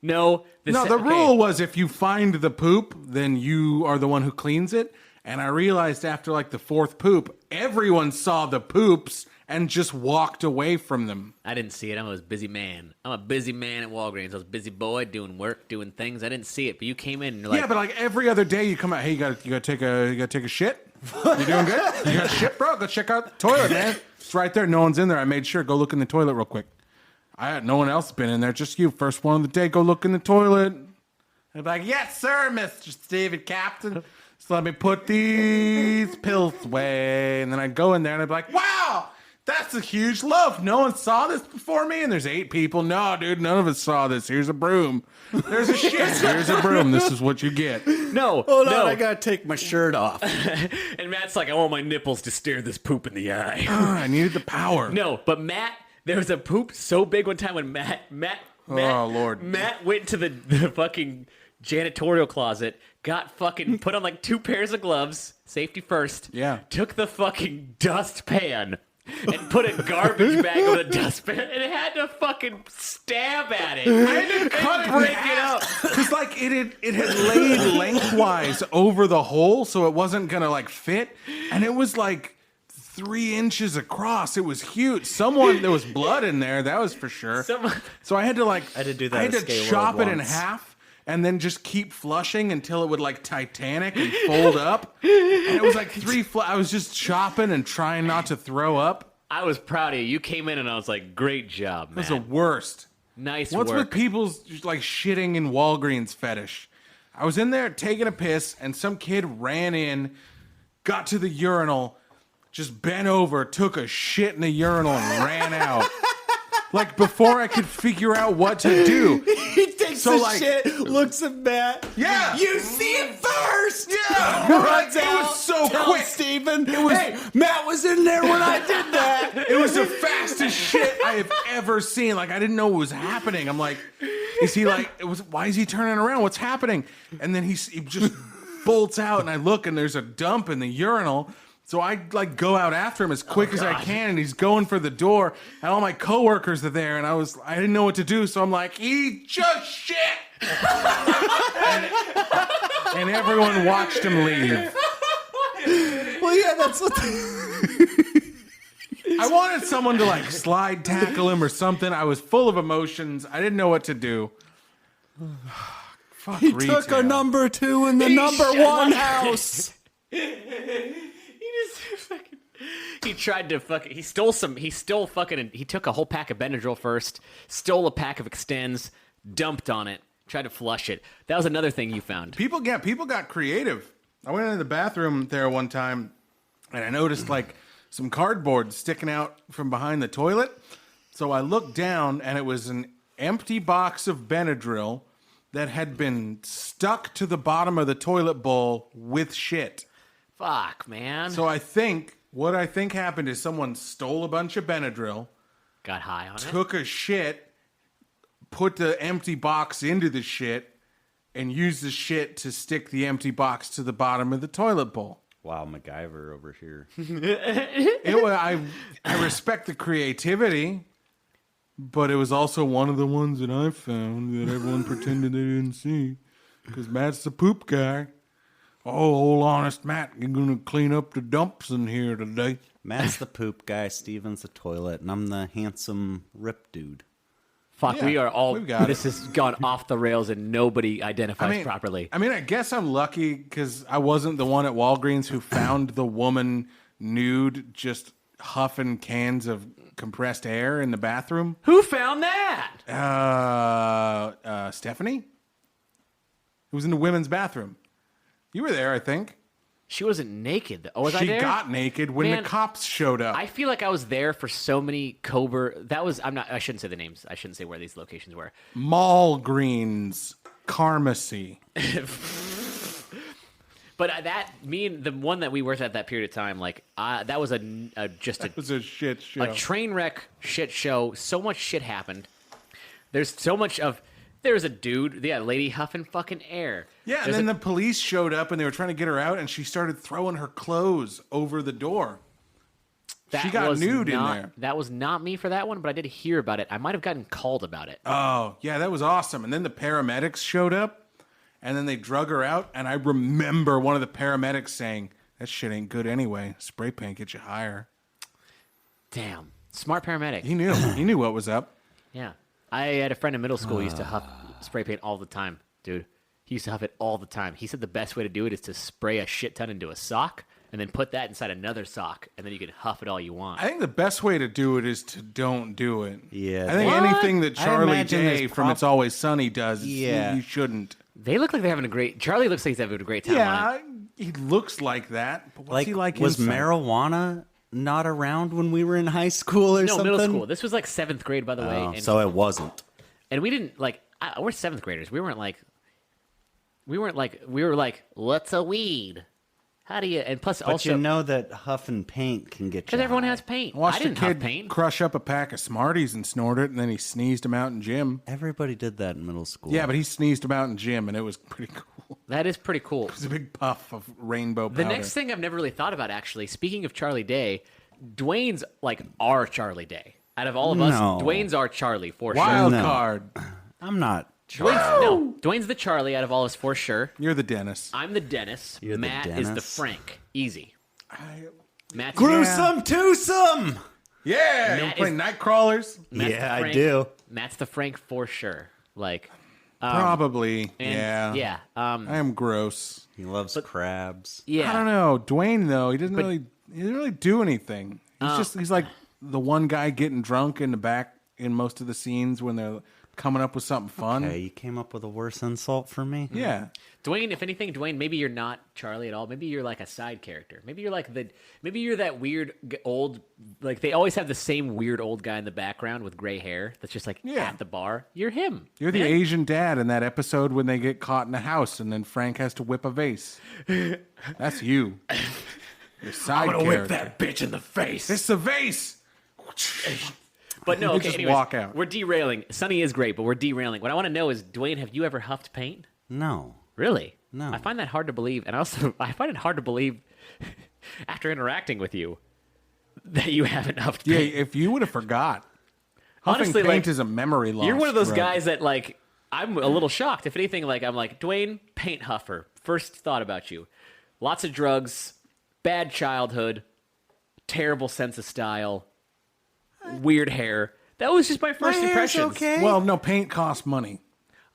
No, The rule was if you find the poop, then you are the one who cleans it. And I realized after like the fourth poop, everyone saw the poops and just walked away from them. I didn't see it. I'm a busy man. I'm a busy man at Walgreens. I was a busy boy doing work, doing things. I didn't see it, but you came in and you're like, Yeah, but like every other day you come out, hey, you gotta take a shit? You doing good? You got shit, bro? Go check out the toilet, man. It's right there. No one's in there. I made sure. Go look in the toilet real quick. No one else has been in there. Just you. First one of the day. Go look in the toilet. I'd be like, yes, sir, Mr. Steven Captain. So let me put these pills away. And then I'd go in there and I'd be like, wow, that's a huge loaf. No one saw this before me. And there's 8 people. No, dude, none of us saw this. Here's a broom. There's a shit. Here's a broom. This is what you get. no, Hold no. on, I gotta take my shirt off. And Matt's like, I want my nipples to stare this poop in the eye. I needed the power. No, but Matt, there was a poop so big one time when Matt, Oh, Lord. Matt went to the fucking janitorial closet, got fucking put on like 2 pairs of gloves, safety first. Yeah. Took the fucking dustpan and put a garbage bag over the dustpan and had to fucking stab at it. I had to cut break it up. Because like it had laid lengthwise over the hole, so it wasn't gonna like fit, and it was like 3 inches across. It was huge. There was blood in there, that was for sure. So I had to I had to do that I had at to Skate chop World it in once. half. And then just keep flushing until it would like Titanic and fold up. And it was like I was just chopping and trying not to throw up. I was proud of you. You came in and I was like, great job, It man. was the worst. Nice What's work. with people's like shitting in Walgreens fetish? I was in there taking a piss, and some kid ran in, got to the urinal, just bent over, took a shit in the urinal, and ran out. Like before I could figure out what to do. He takes So, the like- shit, looks at Matt. Yeah. You see it first. Yeah. Runs It out. was so tells quick. Steven, hey, Matt was in there when I did that. It was the fastest shit I have ever seen. Like I didn't know what was happening. I'm like, is he like? Why is he turning around? What's happening? And then he just bolts out, and I look, and there's a dump in the urinal. So I like go out after him as quick as I can, and he's going for the door, and all my coworkers are there, and I didn't know what to do, so I'm like, he just shit, and everyone watched him leave. Well, yeah, that's what. I wanted someone to like slide tackle him or something. I was full of emotions. I didn't know what to do. Fuck He retail. took a number 2 in the number 1 house. He tried to fucking. He stole fucking. He took a whole pack of Benadryl first, stole a pack of Extends, dumped on it, tried to flush it. That was another thing you found. People got creative. I went into the bathroom there one time, and I noticed like some cardboard sticking out from behind the toilet. So I looked down, and it was an empty box of Benadryl that had been stuck to the bottom of the toilet bowl with shit. Fuck, man. So what I think happened is someone stole a bunch of Benadryl, Got high on it. took a shit, put the empty box into the shit, and used the shit to stick the empty box to the bottom of the toilet bowl. Wow, MacGyver over here. I respect the creativity, but it was also one of the ones that I found that everyone pretended they didn't see, because Matt's the poop guy. Oh, old honest Matt, you're gonna clean up the dumps in here today. Matt's the poop guy, Steven's the toilet, and I'm the handsome rip dude. Fuck, Yeah, we are all. we've got This has gone off the rails and nobody identifies properly. I guess I'm lucky because I wasn't the one at Walgreens who found the woman nude, just huffing cans of compressed air in the bathroom. Who found that? Stephanie? It was in the women's bathroom. You were there, I think. She wasn't naked. Oh, was I She there? got naked when Man, the cops showed up. I feel like I was there for so many Cobra. I shouldn't say the names. I shouldn't say where these locations were. Mall Greens, Carmacy. But the one that we worked at that period of time, like that was It was a shit show. a train wreck shit show. So much shit happened. There's so much of. There's a dude, lady huffing fucking air. Yeah, and then the police showed up and they were trying to get her out, and she started throwing her clothes over the door. She got nude in there. That was not me for that one, but I did hear about it. I might have gotten called about it. Oh, yeah, that was awesome. And then the paramedics showed up, and then they drug her out, and I remember one of the paramedics saying, That shit ain't good anyway. Spray paint gets you higher. Damn. Smart paramedic. He knew. He knew what was up. Yeah. I had a friend in middle school who used to huff spray paint all the time, dude. He used to huff it all the time. He said the best way to do it is to spray a shit ton into a sock and then put that inside another sock, and then you can huff it all you want. I think the best way to do it is to don't do it. Yeah. I think What? anything that I Charlie imagine Day there's from It's Always Sunny does, you shouldn't. They look like they're having a great... Charlie looks like he's having a great time on it. Yeah, he looks like that. But what's he like was inside? marijuana not around when we were in high school or No, something? middle school. This was like 7th grade, by the way. Oh, And, so it wasn't. and we didn't, like... we're 7th graders. We were like, what's a weed? How do you... And plus But also... you know that huff and paint can get you Because everyone high. has paint. I watched I didn't a kid have paint. crush up a pack of Smarties and snort it, and then he sneezed them out in gym. Everybody did that in middle school. Yeah, but he sneezed them out in gym, and it was pretty cool. That is pretty cool. It was a big puff of rainbow powder. The next thing I've never really thought about, actually, speaking of Charlie Day, Dwayne's like our Charlie Day. Out of all of us, No. Dwayne's our Charlie for Wild No. card. I'm not. Dwayne's the Charlie out of all of us for sure. You're the Dennis. I'm the Dennis. You're the Matt is the Dennis. Frank. Easy. Matt's Gruesome twosome! Yeah, you Matt play is- Nightcrawlers? Matt's Yeah, the I Frank. do. Matt's the Frank for sure. Like, Probably. and, Yeah. yeah. I am gross. He loves crabs. Yeah. I don't know. Dwayne though, he didn't really do anything. He's like the one guy getting drunk in the back in most of the scenes when they're coming up with something fun. Okay, you came up with a worse insult for me? Yeah. Dwayne, if anything, Dwayne, maybe you're not Charlie at all. Maybe you're like a side character. Maybe you're that weird old, like they always have the same weird old guy in the background with gray hair that's just like Yeah. at the bar. You're him. You're the man. Asian dad in that episode when they get caught in a house and then Frank has to whip a vase. That's you. Your side character. bitch in the face. It's a vase. But no, You okay, just anyways, walk out. we're derailing. Sunny is great, but we're derailing. What I want to know is, Dwayne, have you ever huffed paint? No. Really? No. I find that hard to believe, and also I find it hard to believe after interacting with you that you haven't huffed Yeah, paint. if you would have forgot. Huffing Honestly, paint like, is a memory loss. You're one of those drug. guys that like I'm a little shocked. If anything, like I'm like Dwayne, paint huffer. First thought about you: lots of drugs, bad childhood, terrible sense of style, weird hair. That was just my first impressions. okay. Well, no, paint costs money.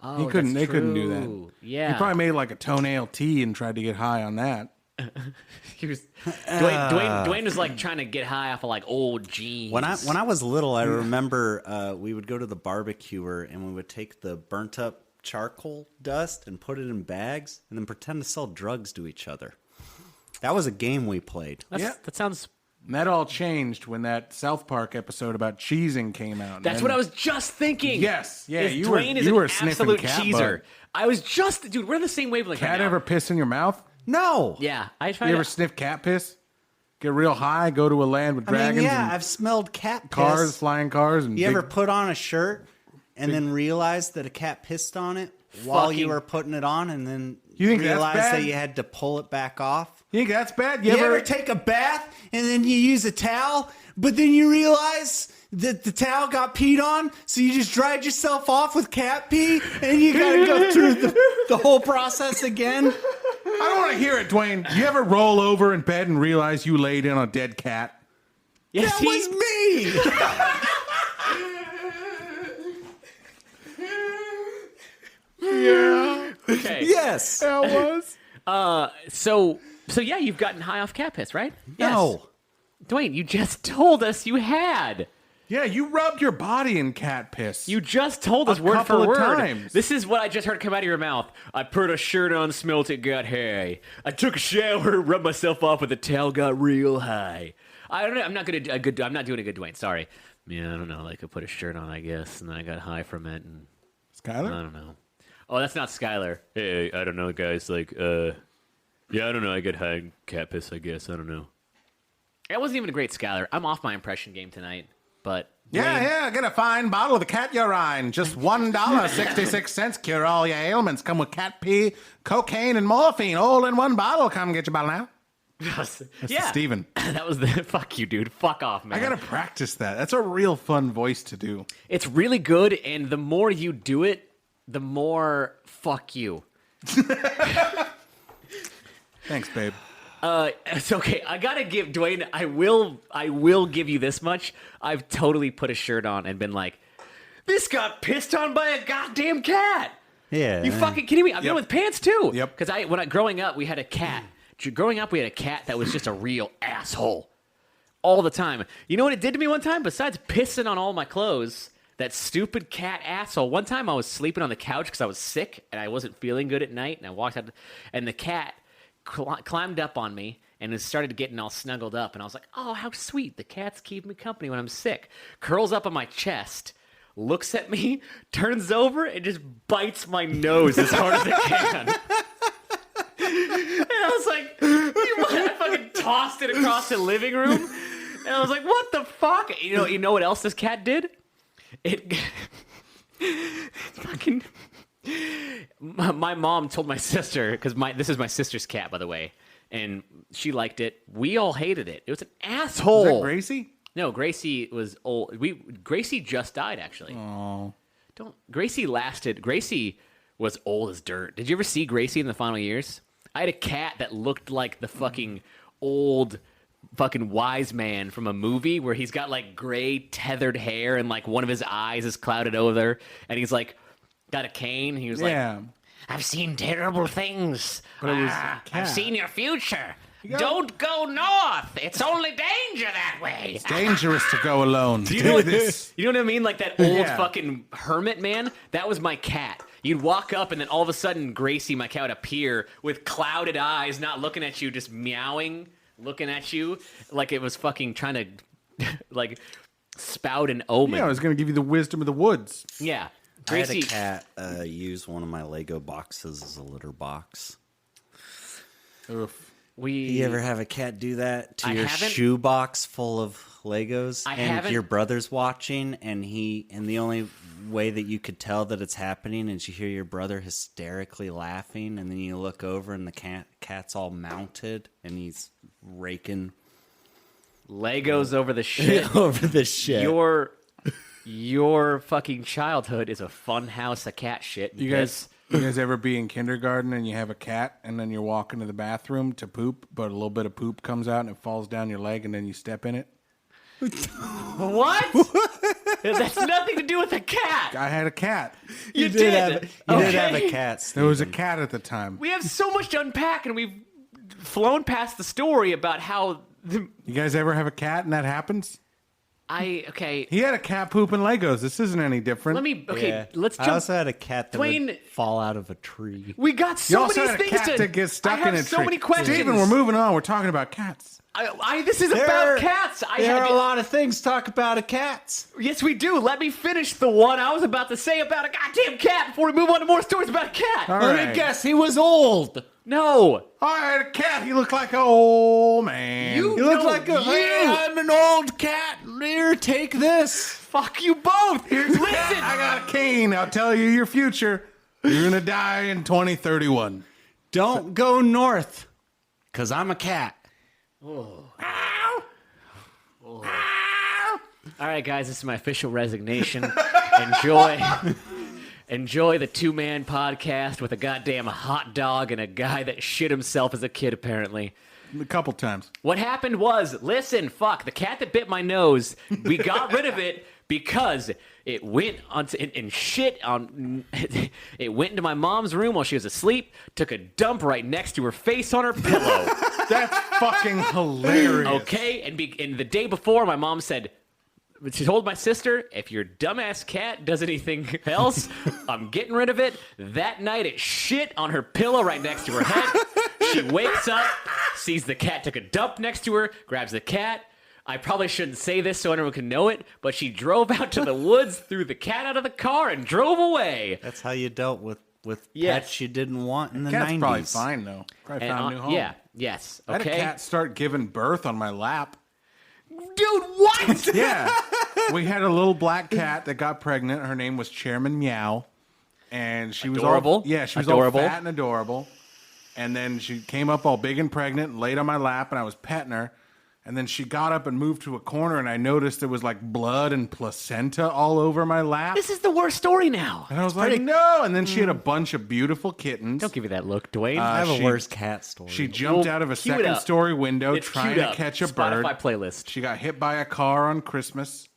Oh, They that's couldn't do true. that. Yeah, He probably made like a toenail tea and tried to get high on that. He was Dwayne was like trying to get high off of like old jeans. When I was little, I remember we would go to the barbecuer and we would take the burnt up charcoal dust and put it in bags and then pretend to sell drugs to each other. That was a game we played. Yeah. That sounds. And that all changed when that South Park episode about cheesing came out. That's what I was just thinking. Yes. Yeah, Is you Dwayne were- is you an were sniffing absolute cat cheeser. butt. I was just, dude. We're on the same wavelength. Cat right now. ever piss in your mouth? No. Yeah, I You tried. ever sniff cat piss? Get real high, go to a land with I mean, dragons yeah, and I've smelled cat piss. cars, flying cars, and You big- ever put on a shirt and then realize that a cat pissed on it while you Fucking- were putting it on and then You think that's realize bad? that you had to pull it back off? You think that's bad? You ever take a bath and then you use a towel, but then you realize that the towel got peed on, so you just dried yourself off with cat pee, and you gotta go through the whole process again? I don't want to hear it, Dwayne. You ever roll over in bed and realize you laid in a dead cat? Yes, That was me! Yeah, okay. Yes. that was. So yeah, you've gotten high off cat piss, right? No. Yes. Dwayne, you just told us you had. Yeah, you rubbed your body in cat piss. You just told us A word couple for of word. times. This is what I just heard come out of your mouth. I put a shirt on, smelt it, got high. I took a shower, rubbed myself off with a towel, got real high. I don't know. I'm not doing a good Dwayne. Sorry. Yeah, I don't know. Like I put a shirt on, I guess, and then I got high from it, and I Skylar? don't know. Oh, that's not Skylar. Hey, I don't know, guys. Like, yeah, I don't know. I get high in cat piss, I guess. I don't know. That wasn't even a great Skylar. I'm off my impression game tonight, but Yeah, get a fine bottle of the cat urine. Just $1.66. Cure all your ailments. Come with cat pee, cocaine, and morphine all in one bottle. Come get your bottle now. That's Steven. That was the fuck you, dude. Fuck off, man. I gotta practice that. That's a real fun voice to do. It's really good, and the more you do it, the more fuck you. Thanks, babe. It's okay. I gotta give Dwayne. I will give you this much. I've totally put a shirt on and been like, this got pissed on by a goddamn cat. Yeah. You fucking kidding me? I've been with pants too. Yep. Because growing up, we had a cat. Growing up, we had a cat that was just a real asshole all the time. You know what it did to me one time? Besides pissing on all my clothes, that stupid cat asshole. One time I was sleeping on the couch because I was sick and I wasn't feeling good at night, and I walked out, and the cat climbed up on me and it started getting all snuggled up, and I was like, oh, how sweet. The cat's keeping me company when I'm sick. Curls up on my chest, looks at me, turns over, and just bites my nose as hard as it can. And I was like, I fucking tossed it across the living room. And I was like, what the fuck? You know what else this cat did? It fucking... My mom told my sister, because this is my sister's cat, by the way, and she liked it. We all hated it. It was an asshole. Is that Gracie? No, Gracie was old. Gracie just died, actually. Oh. Gracie was old as dirt. Did you ever see Gracie in the final years? I had a cat that looked like the fucking old fucking wise man from a movie where he's got like gray tethered hair and like one of his eyes is clouded over, and he's like got a cane. He was like, I've seen terrible things. But it was a cat. I've seen your future. Don't go north. It's only danger that way. It's dangerous to go alone. You know what I mean? Like that old fucking hermit man? That was my cat. You'd walk up, and then all of a sudden, Gracie, my cat, would appear with clouded eyes, not looking at you, just meowing, looking at you like it was fucking trying to, like, spout an omen. Yeah, I was going to give you the wisdom of the woods. Yeah. Gracie. Gracie. I had a cat use one of my Lego boxes as a litter box. Oof. You ever have a cat do that to your haven't. shoe box full of Legos? I and haven't. Your brother's watching, and the only way that you could tell that it's happening is you hear your brother hysterically laughing, and then you look over and the cat's all mounted, and he's raking Legos over the shit. over the shit. Your fucking childhood is a fun house of cat shit. You guys ever be in kindergarten and you have a cat and then you're walking to the bathroom to poop, but a little bit of poop comes out and it falls down your leg and then you step in it? What? That's nothing to do with a cat. I had a cat. You did. have a cat, Steven. There was a cat at the time. We have so much to unpack, and we've flown past the story about how You guys ever have a cat and that happens? okay. He had a cat pooping Legos. This isn't any different. Let's jump. I also had a cat that Dwayne- would fall out of a tree. We got You so also many had a things cat to that gets stuck I have in a so tree. many questions. Steven, we're moving on. We're talking about cats. This is about cats. There are a lot of things to talk about a cats. Yes, we do. Let me finish the one I was about to say about a goddamn cat before we move on to more stories about a cat. All Let right. me guess, he was old. No. I had a cat. He looked like an old man. You He looked No, like you. I'm an old cat. Here, take this. Fuck you both. Listen. I got a cane. I'll tell you your future. You're going to die in 2031. Don't go north, because I'm a cat. All right, guys, this is my official resignation. Enjoy the two-man podcast with a goddamn hot dog and a guy that shit himself as a kid, apparently. A couple times. What happened was, listen, the cat that bit my nose, we got rid of it because it went and shit on. It went into my mom's room while she was asleep, took a dump right next to her face on her pillow. That's fucking hilarious. Okay, and the day before, my mom said, she told my sister, if your dumbass cat does anything else, I'm getting rid of it. That night, it shit on her pillow right next to her head. She wakes up, sees the cat took a dump next to her, grabs the cat. I probably shouldn't say this so everyone can know it, but she drove out to the woods, threw the cat out of the car, and drove away. That's how you dealt with Yes. pets you didn't want in the Cat's 90s. probably fine, though. Probably found a new home. Yeah, yes, I had okay. a cat start giving birth on my lap. Dude, what? Yeah. We had a little black cat that got pregnant. Her name was Chairman Meow. And she was Adorable. all, yeah, she was Adorable. all fat and adorable. And then she came up all big and pregnant and laid on my lap, and I was petting her. And then she got up and moved to a corner, and I noticed there was like blood and placenta all over my lap. This is the worst story now. And I was like, no. And then she had a bunch of beautiful kittens. Don't give me that look, Dwayne. I have she- a worse cat story. She jumped out of a cue it second up. story window It's trying queued to up. catch a bird. Spotify playlist. She got hit by a car on Christmas.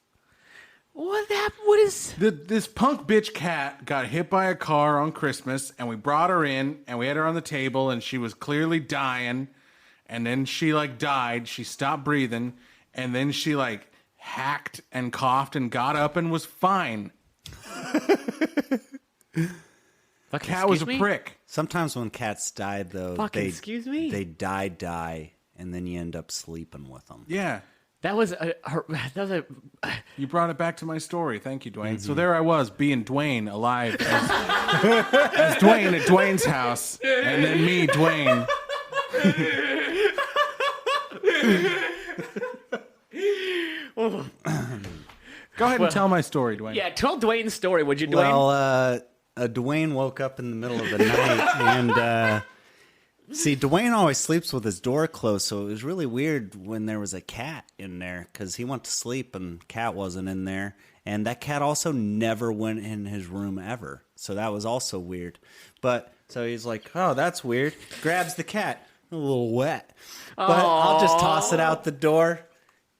What happened? What is? This punk bitch cat got hit by a car on Christmas, and we brought her in, and we had her on the table, and she was clearly dying. And then she like died. She stopped breathing, and then she like hacked and coughed and got up and was fine. Cat was a prick. Sometimes when cats die, though, Excuse me? they die, and then you end up sleeping with them. Yeah. That was a. You brought it back to my story. Thank you, Dwayne. So there I was, being Dwayne alive as, as Dwayne at Dwayne's house, and then me, Dwayne. Go ahead and tell my story, Dwayne. Yeah, tell Dwayne's story, would you, Dwayne? Well, Dwayne woke up in the middle of the night, and see, Dwayne always sleeps with his door closed, so it was really weird when there was a cat in there, because he went to sleep and cat wasn't in there, and that cat also never went in his room ever, so that was also weird. But so he's like, oh, that's weird. Grabs the cat, a little wet, but I'll just toss it out the door.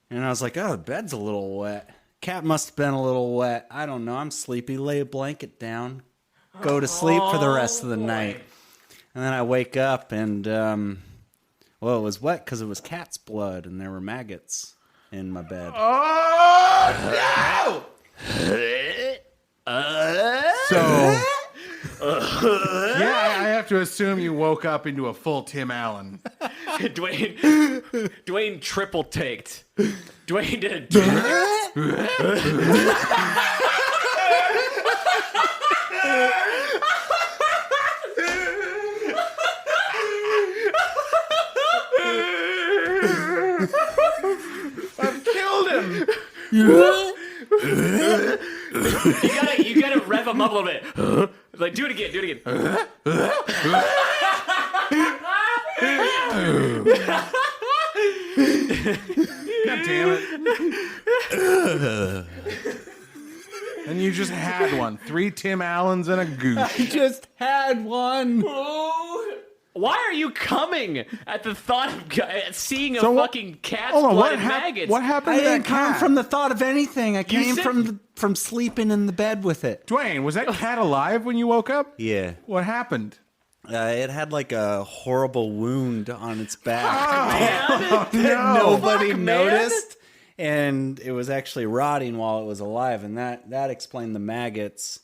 And I was like, oh, the bed's a little wet. Cat must have been a little wet. I don't know. I'm sleepy. Lay a blanket down. Go to sleep for the rest of the night. And then I wake up and, well, it was wet because it was cat's blood and there were maggots in my bed. Oh, no! So, yeah, I have to assume you woke up into a full Tim Allen. Dwayne triple taked. Dwayne did. I've killed him. You gotta rev him up a little bit. Like, do it again. God damn it. And you just had one. 3 Tim Allens and a goose. Just had one. Why are you coming at the thought of seeing a So what- fucking cat's Hold on, blood what, and maggots? what happened I to that didn't come cat? from the thought of anything. I came said- from sleeping in the bed with it. Dwayne, was that cat alive when you woke up? Yeah. What happened? It had like a horrible wound on its back. Oh, Nobody Fuck, man. noticed. And it was actually rotting while it was alive. And that explained the maggots.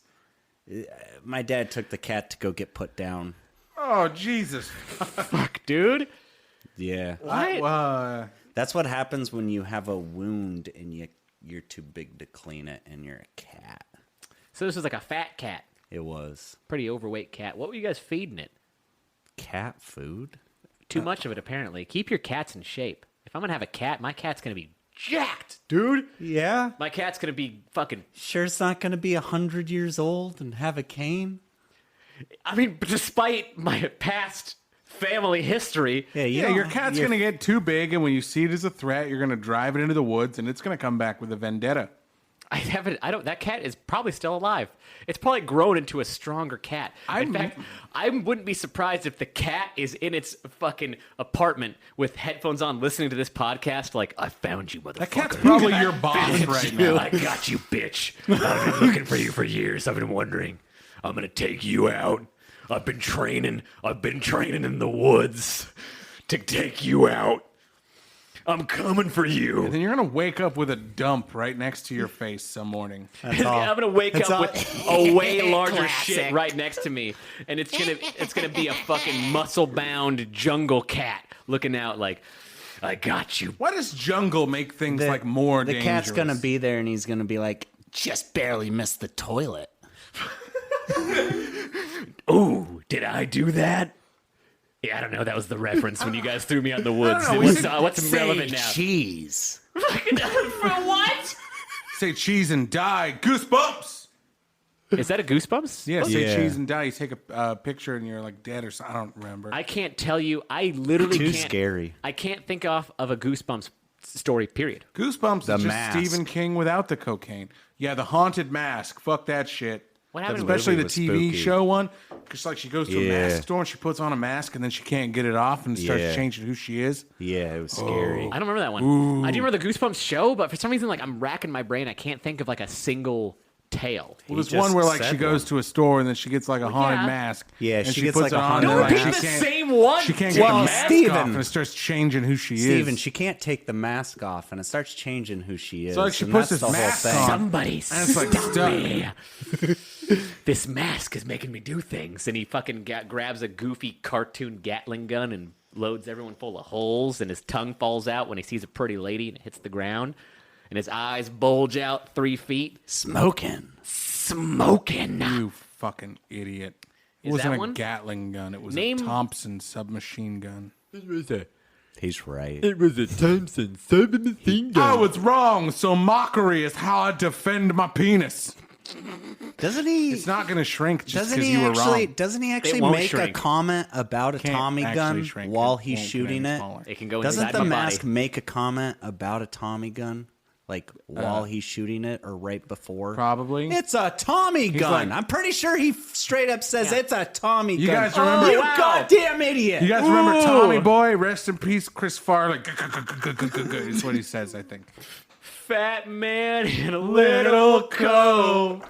My dad took the cat to go get put down. Oh, Jesus. Fuck, dude. Yeah. What? That's what happens when you have a wound and you're too big to clean it and you're a cat. So this was like a fat cat, It was. pretty overweight cat. What were you guys feeding it? Cat food? Too much of it, apparently. Keep your cats in shape. If I'm gonna have a cat, my cat's gonna be jacked, dude. Yeah. My cat's gonna be fucking. Sure it's not going to be 100 years old and have a cane? I mean, despite my past family history, Yeah, Your cat's going to get too big, and when you see it as a threat, you're going to drive it into the woods, and it's going to come back with a vendetta. that cat is probably still alive. It's probably grown into a stronger cat. In fact, I wouldn't be surprised if the cat is in its fucking apartment with headphones on listening to this podcast like, I found you, motherfucker. That cat's probably your boss right now. I got you, bitch. I've been looking for you for years. I've been wondering. I'm going to take you out. I've been training in the woods to take you out. I'm coming for you. And then you're going to wake up with a dump right next to your face some morning. I'm gonna wake up with a way larger shit right next to me, and it's gonna be a fucking muscle-bound jungle cat looking out like, I got you. Why does jungle make things like more The dangerous? cat's going to be there and he's going to be like, just barely missed the toilet. Ooh, did I do that? Yeah, I don't know. That was the reference when you guys threw me out in the woods. know, What's relevant now? Cheese. For what? Say cheese and die. Goosebumps. Is that a Goosebumps? Yeah, say Yeah. cheese and die. You take a picture and you're like dead or something. I don't remember. I can't tell you. I literally Too can't. scary. I can't think of a Goosebumps story. Period. Goosebumps The is just Mask. Stephen King without the cocaine. Yeah, the haunted mask. Fuck that shit. What happened? Especially the was TV spooky. show one. Because like she goes to a Yeah. mask store and she puts on a mask and then she can't get it off and starts Yeah. changing who she is. Yeah, it was scary. I don't remember that one. I do remember the Goosebumps show, but for some reason, like I'm racking my brain. I can't think of like a single tale. Well, there's just one where like said she goes one. to a store and then she gets like a haunted yeah. mask. Yeah, and she gets, puts like, it a on haunted and, Don't like, repeat she the can't- same one. She can't Well, get the mask Steven. off and it starts changing who she Steven, is. she can't take the mask off, and it starts changing who she is. So, like, she and puts that's this the whole mask thing. on. Somebody And it's like stop stuck. me. This mask is making me do things. And he fucking grabs a goofy cartoon Gatling gun and loads everyone full of holes. And his tongue falls out when he sees a pretty lady and it hits the ground. And his eyes bulge out 3 feet. Smoking. Smoking. You fucking idiot. It Is wasn't that a one? Gatling gun. It was Name- a Thompson submachine gun. He's right. It was a Thompson submachine gun. I was wrong, so mockery is how I defend my penis. Doesn't he? It's not going to shrink just Doesn't because he you were actually? wrong. Doesn't he actually won't make shrink. a comment about a Can't Tommy actually gun shrink. while It he's won't get shooting any it? smaller. It can go Doesn't inside the my mask body. make a comment about a Tommy gun, like while he's shooting it or right before? Probably. It's a Tommy gun. like- I'm pretty sure he straight up says Yeah. it's a Tommy You gun. guys remember- Oh, you Wow. goddamn idiot! You guys remember Ooh. Tommy Boy? Rest in peace, Chris Farley. Is what he says, I think. Fat man in a little coat.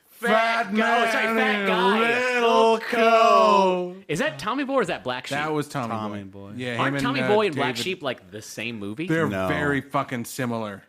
Fat man sorry, in fat a guy. little coat. Is that Tommy Boy or is that Black Sheep? That was Tommy, Tommy Boy. Boy. Yeah, Aren't him and, Tommy Boy and Black David- Sheep like the same movie? They're No. very fucking similar.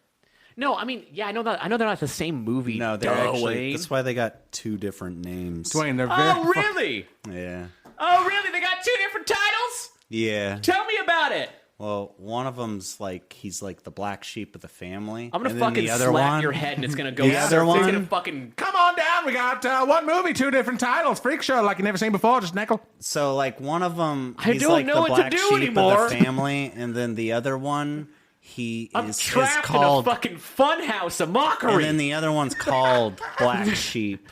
No, I mean, yeah, I know that. I know they're not the same movie. No, they're Duh, actually. Wayne. That's why they got two different names. Dwayne, they're very. Oh, really? Yeah. Oh, really? They got 2 different titles? Yeah. Tell me about it. Well, one of them's like he's like the black sheep of the family. I'm gonna and then fucking the other slap one, your head and it's gonna go. The other It's gonna one- fucking. Come on down. We got one movie, 2 different titles. Freak show like you never seen before. Just nickel. So like one of them, I he's don't like know the what to black do sheep anymore. of the family, and then the other one, he I'm is trapped called. in a fucking funhouse of mockery. And then the other one's called Black Sheep.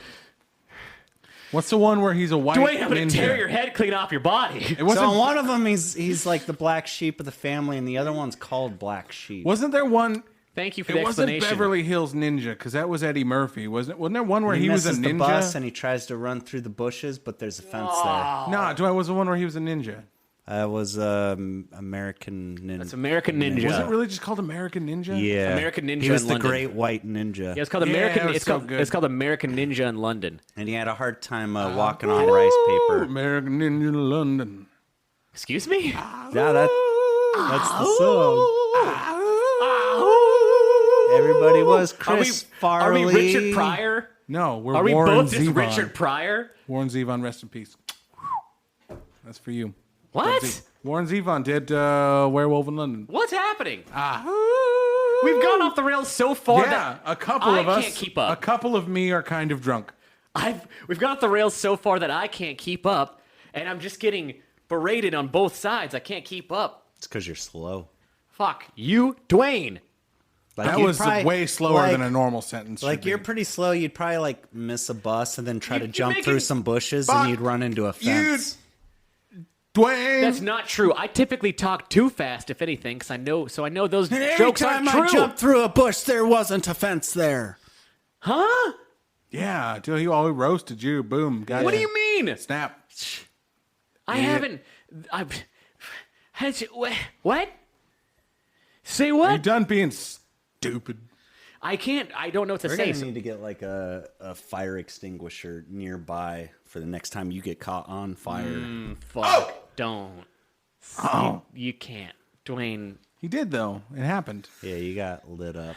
What's the one where he's a white Dwayne, I'm gonna ninja? tear your head clean off your body. It So wasn't. in one of them, he's like the black sheep of the family, and the other one's called Black Sheep. Wasn't there one? Thank you for It the wasn't explanation. Beverly Hills Ninja because that was Eddie Murphy, wasn't it? Wasn't there one where he was a misses ninja? the bus and he tries to run through the bushes, but there's a fence No, Dwayne was the one where he was a ninja. there. Was American Ninja. It's American Ninja. Was it really just called American Ninja? Yeah, American Ninja He was in the London. Great White Ninja, Yeah, it's called Yeah, American. it was it's so called. good. It's called American Ninja in London. and he had a hard time walking on rice paper. American Ninja London. Excuse me. Yeah, that's the song. Everybody was Chris Farley. Are we Richard Pryor? No, we're Are we Warren both just Zevon. Richard Pryor? Warren Zevon, rest in peace. That's for you. What? Warren Zevon did Werewolf in London. What's happening? Ah. We've gone off the rails so far Yeah, that a couple I of us. can't keep up. A couple of me are kind of drunk. We've gone off the rails so far that I can't keep up, and I'm just getting berated on both sides. I can't keep up. It's because you're slow. Fuck you, Dwayne. Like, That you'd was probably- way slower like- than a normal sentence. should Like you're be. pretty slow. You'd probably like miss a bus and then try to You're jump making- through some bushes Fuck and you'd run into a fence. Dwayne. That's not true. I typically talk too fast, if anything, because I know those And every jokes time aren't I true. jumped through a bush, there wasn't a fence there. Huh? Yeah, till he all roasted you. Boom. Got What do you. you mean? Snap. I Yeah. haven't. What? Say Are you what? done being stupid? I can't. I don't know what to We're say. gonna need to get like a fire extinguisher nearby for the next time you get caught on fire. Fuck. Don't. You can't. Dwayne, He did though. It happened. Yeah, you got lit up.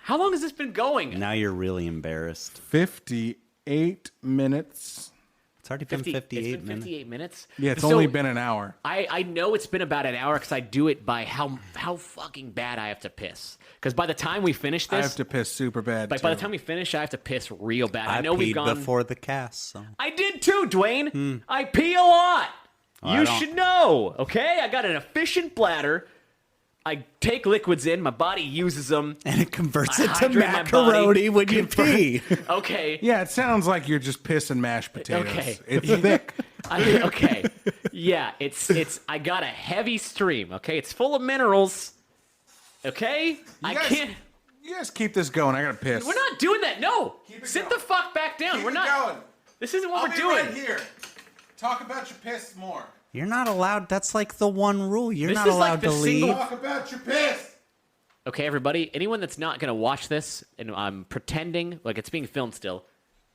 how long has this been going? Now you're really embarrassed. 58 minutes. It's already been 58 it's been minutes. 58 minutes. Yeah, it's So, only been an hour. I know it's been about an hour because I do it by how fucking bad I have to piss. Because by the time we finish I this, have to piss super bad. like by the too. time we finish, I have to piss real bad. I I know we've peed gone. before the cast, so I did too, Dwayne. I pee a lot. I You don't- should know, okay? I got an efficient bladder. I take liquids in. My body uses them. And it converts I it to hydrate my macaroni body. when you pee. Okay. Yeah, it sounds like you're just pissing mashed potatoes. Okay. It's thick. Okay. Yeah, it's I got a heavy stream, okay? It's full of minerals. Okay? I guys- can't. You guys keep this going. I gotta piss. We're not doing that. No. Keep it Sit going. the fuck back down. Keep We're it not. going. This isn't what I'll we're be doing. right here. Talk about your piss more. You're not allowed. That's like the one rule. You're This not is like allowed the to leave. single- Talk about your piss. Okay, everybody. Anyone that's not gonna watch this, and I'm pretending like it's being filmed still.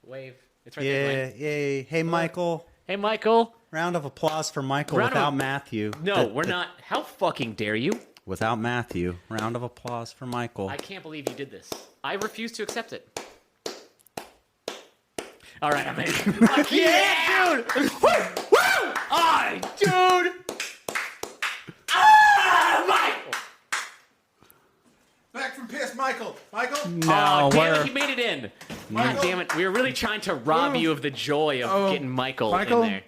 Wave. It's right there. Yeah, yay. Hey, Michael. Hey, Michael. Round of applause for Michael Round of- without Matthew. No, we're not. How fucking dare you? Without Matthew. Round of applause for Michael. I can't believe you did this. I refuse to accept it. All right, I'm in. Fuck yeah, dude! Woo! Woo! Ah, dude! Ah, Michael! Back from piss, Michael. Michael. No, Oh, damn we're... it, he made it in. God Michael? damn it. We were really trying to rob you of the joy of getting Michael Michael? in there.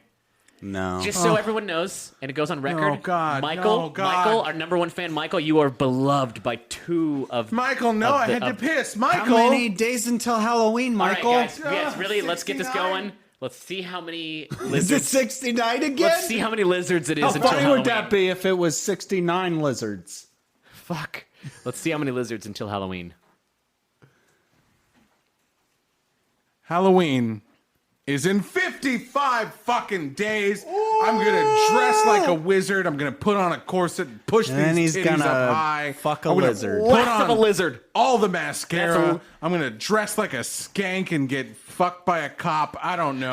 No. Just so everyone knows, and it goes on record. Oh, God. Michael, No, God. Michael, our number one fan, Michael, you are beloved by two of Michael, no, of I the- had to of- piss. How Michael. many days until Halloween, All right, Michael? guys, yes, really, let's get this 69? going. Let's see how many Is it lizards. 69 again? Let's see how many lizards it is How until funny Halloween. would that be if it was 69 lizards? Fuck. Let's see how many lizards until Halloween. Halloween is in 55 fucking days. I'm gonna dress like a wizard. I'm gonna put on a corset, push And then these he's titties gonna up high. fuck a I'm gonna lizard. Put Less on of a lizard. all the mascara. That's a- I'm gonna dress like a skank and get fucked by a cop. I don't know.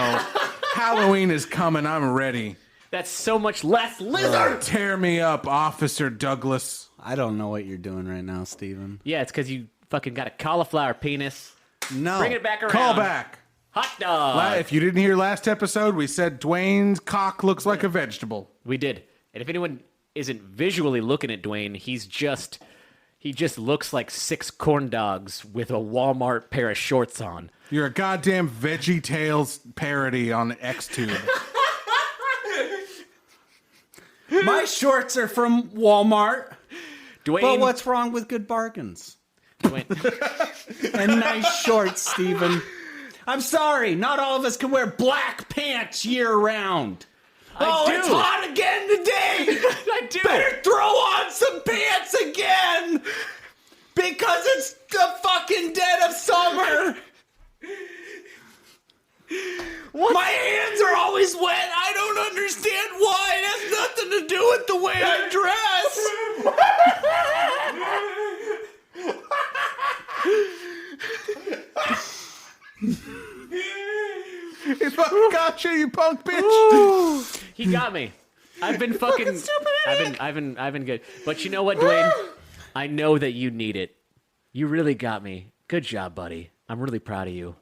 Halloween is coming. I'm ready. That's so much less lizard. Tear me up, Officer Douglas. I don't know what you're doing right now, Steven. Yeah, it's because you fucking got a cauliflower penis. No. Bring it back around. Call back. Hot dog. If you didn't hear last episode, we said Dwayne's cock looks like a vegetable. We did. And if anyone isn't visually looking at Dwayne, he just looks like 6 corn dogs with a Walmart pair of shorts on. You're a goddamn Veggie Tales parody on XTube. My shorts are from Walmart. Dwayne, But what's wrong with good bargains? Dwayne, And nice shorts, Steven. I'm sorry, not all of us can wear black pants year round. Oh, do. it's hot again today. I do. Better throw on some pants again because it's the fucking dead of summer. My hands are always wet. I don't understand why. It has nothing to do with the way I He fucking got you, you punk bitch. He got me. I've been fucking. I've been good. But you know what, Dwayne? I know that you need it. You really got me. Good job, buddy. I'm really proud of you.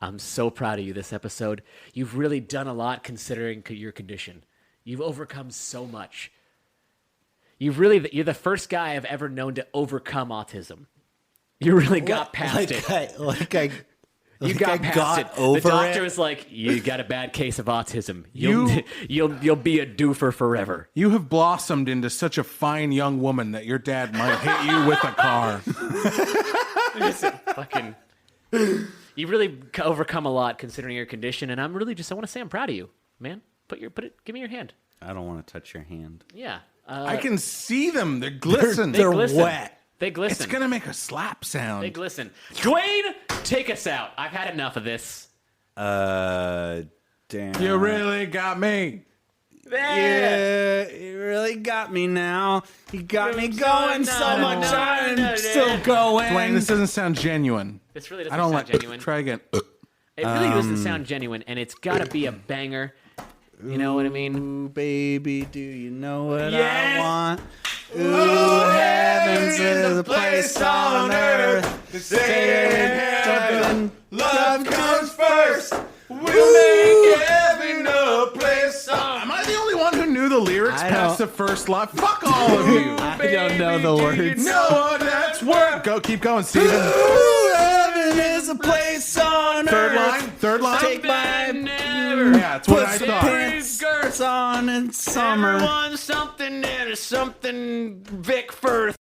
I'm so proud of you this episode. You've really done a lot considering your condition. You've overcome so much. You're the first guy I've ever known to overcome autism. You really got past it. You got past it. over the doctor it. was like, "You got a bad case of autism. You'll be a doofer forever." You have blossomed into such a fine young woman that your dad might hit you with a car. Fucking. You've really overcome a lot considering your condition, and I want to say I'm proud of you, man. Give me your hand. I don't want to touch your hand. Yeah. I can see them. They glisten. They They're glisten. wet. They glisten. It's gonna make a slap They sound. glisten. Dwayne, take us out. I've had enough of this. Damn. You really got me. Yeah, you really got me now. You got me going so much. I'm still going. Dwayne, this doesn't sound genuine. This really I doesn't don't sound like. genuine. Try again. It really doesn't sound genuine, and it's got to be a banger. You know what I mean? Ooh, baby, do you know what Yes! I want? Ooh, heavens is a place on earth. Stay in heaven. Love comes first. We'll make heaven a place on. Am I the only one who knew the lyrics I past the don't- first line? Fuck all of you. I don't know the words. No one that's worth. Go, keep going, Steven. Ooh, heaven is a place on Third earth. line. Third line. Take my Never Yeah, that's what I Put thought. pants on in summer. Everyone something and something Vic Firth.